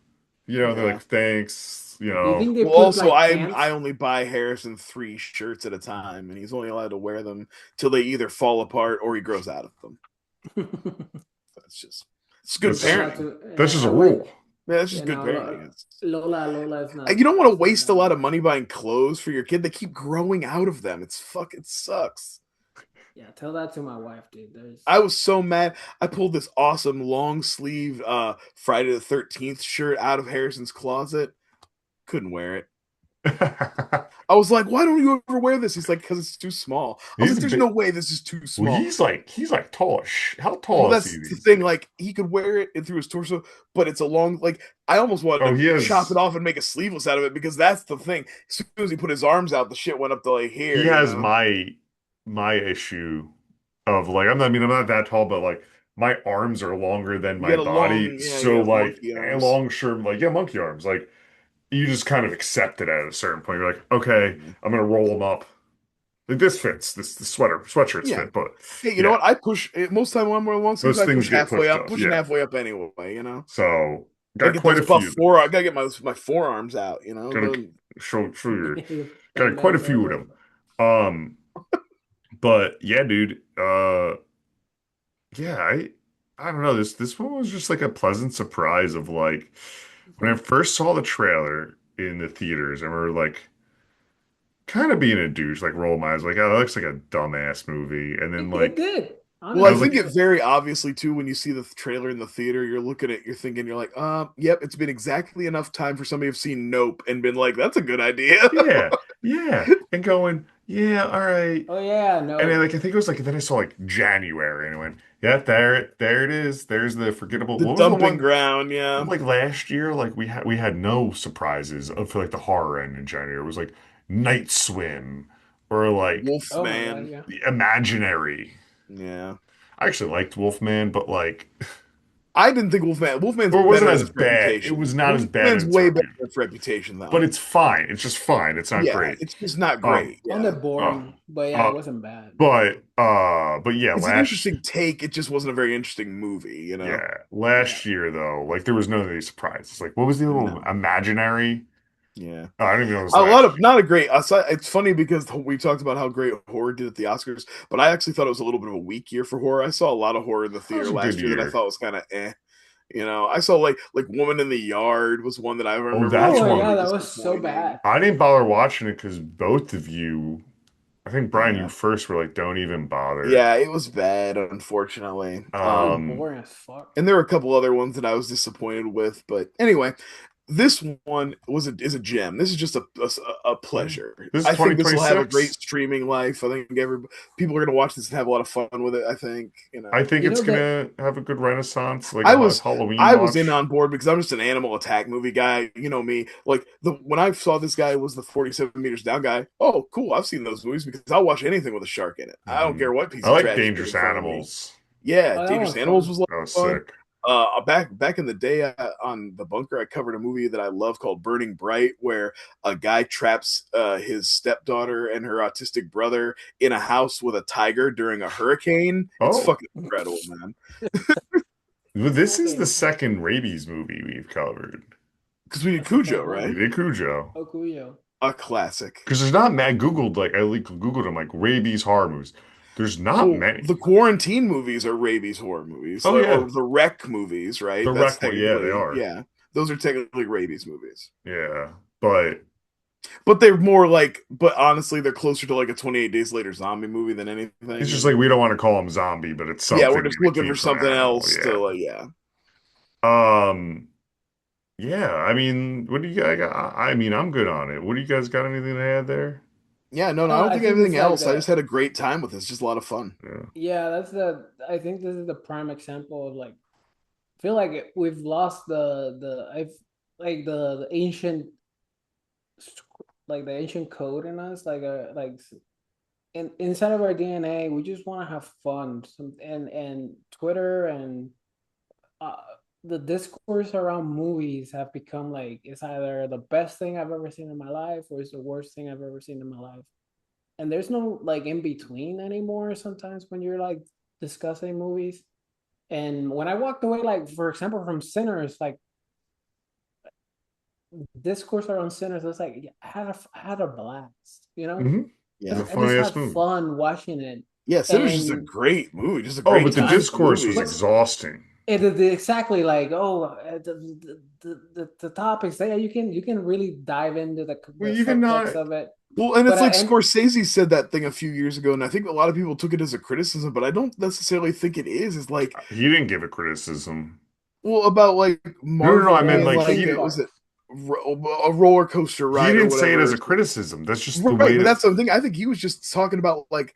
They're Yeah. like, "Thanks." Do you think they Well, put also, like I pants? only buy Harrison 3 shirts at a time, and he's only allowed to wear them till they either fall apart or he grows out of them. It's good That's just Shout out parenting. to that's just I a went. rule. Yeah, that's just You good know, parenting. Lola is You don't want to not waste a that lot of way. money buying clothes for your kid. They keep growing out of them. It sucks. Yeah, tell that to my wife, dude. There's I was so mad. I pulled this awesome long sleeve Friday the 13th shirt out of Harrison's closet. Couldn't wear it. I was like, why don't you ever wear this? He's like, because it's too small. I was He's like, a there's no bit. way this is too Well, small. he's like tall. How Well, tall is he that's the these thing. days? Like, he could wear it through his torso, but it's a long, like, I almost wanted Oh, to he chop it has off and make a sleeveless out of it because that's the thing. As soon as he put his arms out, the shit went up to like he here, you has know? my issue of like I'm not that tall, but like my arms are longer than You my got a body, long, yeah, you so got like monkey a arms. long shirt, like yeah, monkey arms, like you just kind of accept it at a certain point. You're like, okay, Yeah. I'm gonna roll them up. Like this fits. This sweatshirts Yeah. fit, but Hey, you know yeah, what? I push most time when I'm wearing long sleeves, those I things push get halfway pushed up, up. pushing Yeah, halfway up anyway, you know? so Gotta got get quite those a buff few. fore. I gotta get my forearms out. You know, Gotta show your got bend quite a over a few of little them. bit. Um, but yeah, dude. Yeah, I don't know. This one was just like a pleasant surprise of like when I first saw the trailer in the theaters. I remember like kind of being a douche, like rolling my eyes, like, oh, that looks like a dumbass movie. And then It like did. well, I I was Honestly, it think like, it did. very obviously too when you see the trailer in the theater, you're thinking, you're like, yep, it's been exactly enough time for somebody to have seen Nope and been like, that's a good idea. yeah, yeah, and going, yeah, all right. Oh yeah, And then, no. like I think it was like then I saw like January and I went, yeah, there it is. There's the forgettable. The What was the dumping one ground, yeah. like last year? Like we had no surprises for like the horror end in January. It was like Night Swim or like Oh my god, Wolfman, yeah. the Imaginary. yeah. I actually liked Wolfman, but like, I didn't think Wolfman's or it wasn't better than as its bad. It was reputation. not as bad Wolfman's in its way better review, than its reputation, but though. it's fine. It's just fine. It's not Yeah, great. it's just not Um, great. Found Yeah, it uh, boring, but yeah, it uh, wasn't bad. but yeah, it's an interesting take. It just wasn't a very interesting movie, you know. Yeah. last year though, like there was none of these surprises. Like, what was the little No, Imaginary? yeah. Oh, I don't even know it was A lot last of year. not a great. It's funny because we talked about how great horror did at the Oscars, but I actually thought it was a little bit of a weak year for horror. I saw a lot of horror in the That was theater a good last year that I year. thought was kind of eh. You know, I saw like Woman in the Yard was one that I Oh, remember Oh that's being my really god, one. that was so disappointing. bad. I didn't bother watching it because both of you, I think Brian, you Yeah, first were like, don't even bother. yeah, it was bad, unfortunately. It was Um, boring as fuck. And there were a couple other ones that I was disappointed with, but anyway, this one is a gem. This is just a yeah. pleasure. This is I think this will have a great 2026. streaming life. I think people are going to watch this and have a lot of fun with it. I think I think You it's know that gonna have a good renaissance, like I a was Halloween I was in watch. on board because I'm just an animal attack movie guy. You know me. Like the when I saw this guy was the 47 meters down guy. Oh, cool! I've seen those movies because I'll watch anything with a shark in it. I don't Hmm. care what piece I of like trash you put Dangerous in front of me. Animals. Yeah, oh that Dangerous one's Animals fun. was a lot That was of fun. sick. Back in the day on the bunker, I covered a movie that I love called Burning Bright, where a guy traps his stepdaughter and her autistic brother in a house with a tiger during a hurricane. It's Oh, fucking incredible, man. well, this is the Okay. second rabies movie we've covered. Because we did That's the Cujo, third We one. right? did Cujo. Oh Cuyo. A classic. Because there's not mad Googled like I like Googled them like rabies horror movies. There's not Well, the many. quarantine movies are rabies horror movies, Oh like, yeah, or the wreck movies, the right? That's wreck one. Yeah, they technically, are. yeah, those are technically rabies movies. Yeah, but But they're more like, but honestly, they're closer to like a 28 Days Later zombie movie than it's anything, you just like we know? don't want to call them zombie, but it's Yeah, we're something just and it looking came for from an something animal. else to, Yeah. yeah. Um. Yeah. I mean, what do you guys got? I mean, I'm good on it. What do you guys got? Anything to add there? Yeah, no, no, I No, don't I think think this anything is like else. I the just had a great time with this. Just a lot of fun. Yeah. yeah, that's the I think this is the prime example of like I feel like we've lost the I've like the ancient like the ancient code in us, inside of our DNA, we just want to have fun. And Twitter and uh, the discourse around movies have become like it's either the best thing I've ever seen in my life or it's the worst thing I've ever seen in my life. And there's no like in between anymore sometimes when you're like discussing movies. And when I walked away, like for example, from Sinners, like discourse around Sinners, it's like yeah, I had a blast, you know? Hmm. It's Yeah. a I just funny ass had movie. fun watching it. Yeah, Sinner's just a And great movie, just a Oh, great but the timeless discourse was movie. but exhausting. exactly like the topics there you can really dive into Well, the even subtext not. of it. Well, and But it's like and Scorsese said that thing a few years ago, and I think a lot of people took it as a criticism, but I don't necessarily think it is. It's like, He didn't give a criticism. well, about like No, no, no. Marvel I meant the being like like, theme was park. it a roller coaster he ride or didn't say it as whatever? a criticism. That's just the Right, way but that. that's something I think he was just talking about. Like,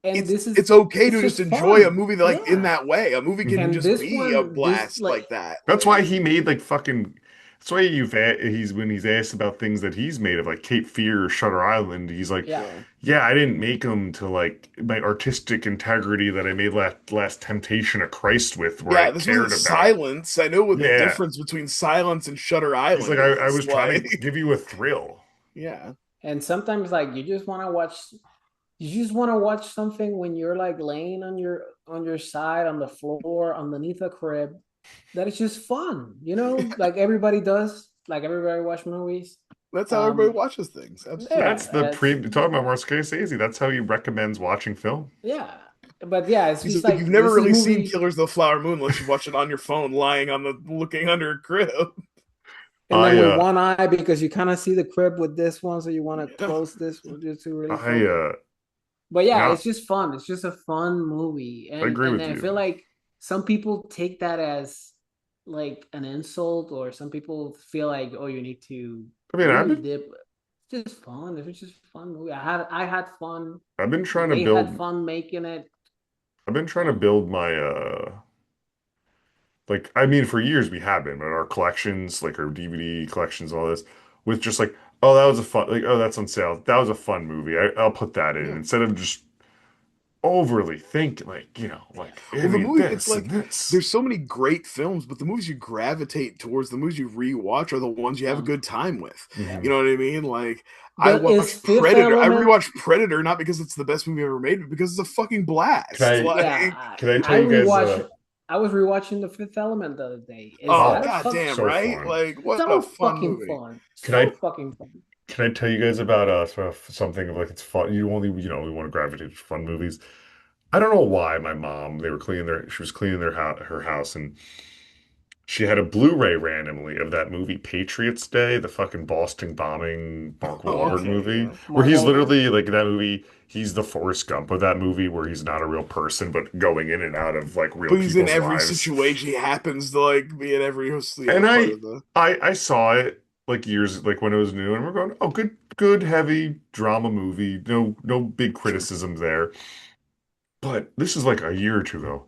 And this is it's okay it's to just just enjoy a fun. movie like in Yeah. that way. A movie can Mhm. And just this be a one, this blast like like that. That's why Like, he made like fucking. That's why he's when he's asked about things that he's made of like Cape Fear or Shutter Island. He's like, yeah. yeah, yeah, I didn't make them to like my artistic integrity that I made Last Temptation of Christ with, where I yeah. This wasn't cared about. Silence. I know what the Yeah, difference between Silence and Shutter he's like, Island I is. was trying Like, to give you a thrill. yeah. And sometimes like you just want to watch something when you're like laying on your side on the floor underneath a crib that is just fun, you know, like everybody does, like everybody watch movies. That's how everybody Um, watches things. That's yeah, Absolutely. the that's pre talking about Mark Scorsese. That's how he recommends watching film. yeah, but yeah, it's He's just like, you've like never this is really seen movie, Killers of the Flower Moon unless you watch it on your phone, lying on the looking under a crib. and I then with uh one eye because you kind of see the crib with this one, so you want to Yeah. close this one just to really I focus. But yeah, now it's just fun. It's just a fun movie, I agree and with I you. feel like some people take that as like an insult, or some people feel like, oh, you need to I mean, really dip. It's just fun. It was just a fun movie. I had fun. I've been trying to They had build fun making it. I've been trying to build my like I mean for years we have been, but our collections, like our DVD collections, all this, with just like, oh that was a fun like oh that's on sale. That was a fun movie. I'll put that in Yeah. instead of just overly thinking like, like I Well, the mean movie, it's this and like this. there's so many great films, but the movies you gravitate towards, the movies you rewatch, are the ones you have a Yeah. good time with. You Hmm. know what I mean? Like, I But is watched Fifth Predator. I Element? rewatched Predator not because it's the best movie ever made, but because it's a fucking Can blast. I Yeah, Like, can I tell I you guys rewatched. I was rewatching The Fifth Element the other day. Is oh, that a oh fuck? goddamn, so right? fun. Like, what a So fun fucking movie. fun. Can I So fucking fun. can I tell you guys about sort of something of like it's fun you only we want to gravitate to fun movies. I don't know why my mom, they were cleaning she was cleaning her house and she had a Blu-ray randomly of that movie Patriots Day, the fucking Boston bombing Mark Oh, Yeah, Wahlberg okay, movie, yeah. where Mark he's Wahlberg. literally like that movie, he's the Forrest Gump of that movie where he's not a real person, but going in and out of like real But he's in people's every lives. situation. He happens to like be in every And part of the. I saw it like years like when it was new and we're going, oh good heavy drama movie. No big Sure. criticisms there. But this is like a year or two ago.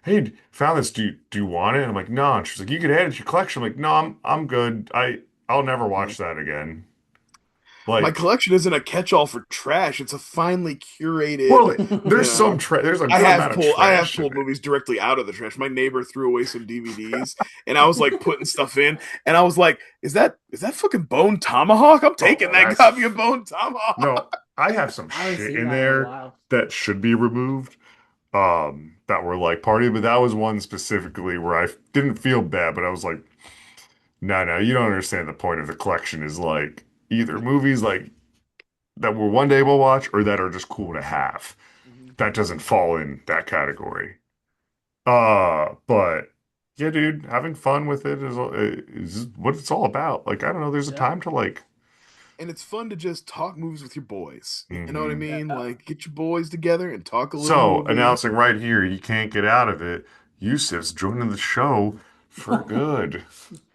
Hey, found this. Do you want it? I'm like, no. And she's like, you could add it to your collection. I'm like, no, I'm good. I'll never Yeah. watch that again. My Like, collection isn't a catch-all for trash. It's a finely curated, well, you there's know. there's a good amount of I have trash in pulled it. movies directly out of the trash. My neighbor threw away some DVDs and I was like putting stuff in and I was like, is that fucking Bone Tomahawk? I'm Oh taking no, that that's copy of Bone Tomahawk. no. I have some I haven't shit seen in that in a there while. that should be removed. That were like party, but that was one specifically where I didn't feel bad, but I was like, no, you don't understand the point of the collection is like either movies like that we're one day we'll watch or that are just cool to have. Mhm. That doesn't fall in that category. But yeah, dude, having fun with it is what it's all about. Like, I don't know, there's a Yeah. time to like, And it's fun to just talk movies with your boys. You know what I mhm. mean? Yeah. Like get your boys together and talk a little So movie. announcing right here, you can't get out of it. Yusuf's joining the show for good.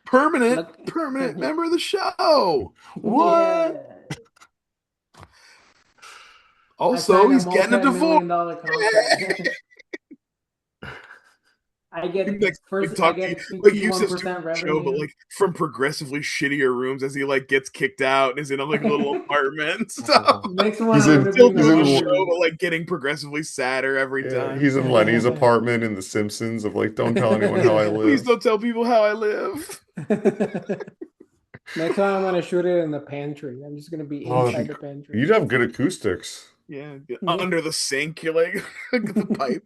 Permanent, Look. permanent member of the show. What? Yeah. I Also, signed a he's getting a divorce. multi-million-dollar contract. I get Like, first. I talk to you get like 51% Yusuf's doing the show, but revenue. like from progressively shittier rooms as he like gets kicked out and is in a like little apartment and stuff. Next one, He's I'm in gonna be Still in the he's doing the in show, laundry but like getting progressively sadder every yeah, time. he's in Lenny's room. apartment in The Simpsons of like, don't tell anyone how I Please live. don't tell people how I live. Next one, I'm gonna shoot it in the pantry. I'm just gonna be Oh, that'd inside be the pantry. you'd have good acoustics. Yeah, Yeah. under the sink, you're like the pipe.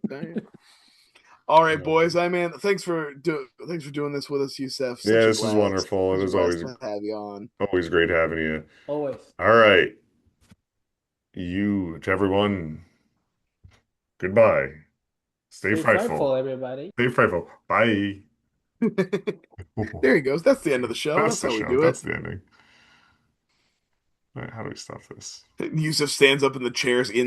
All right, boys. Thanks for doing this with us, Youssef. Yeah, Such a this is blast. wonderful. It Such a is blast to have you on. always great having you. Always. All right, you to everyone, goodbye. Stay Stay frightful. frightful, everybody. Stay frightful. Bye. There he goes. That's the end of the show. That's That's the how we show. do it. That's the ending. All right, how do we stop this? Yusuf stands up in the chairs in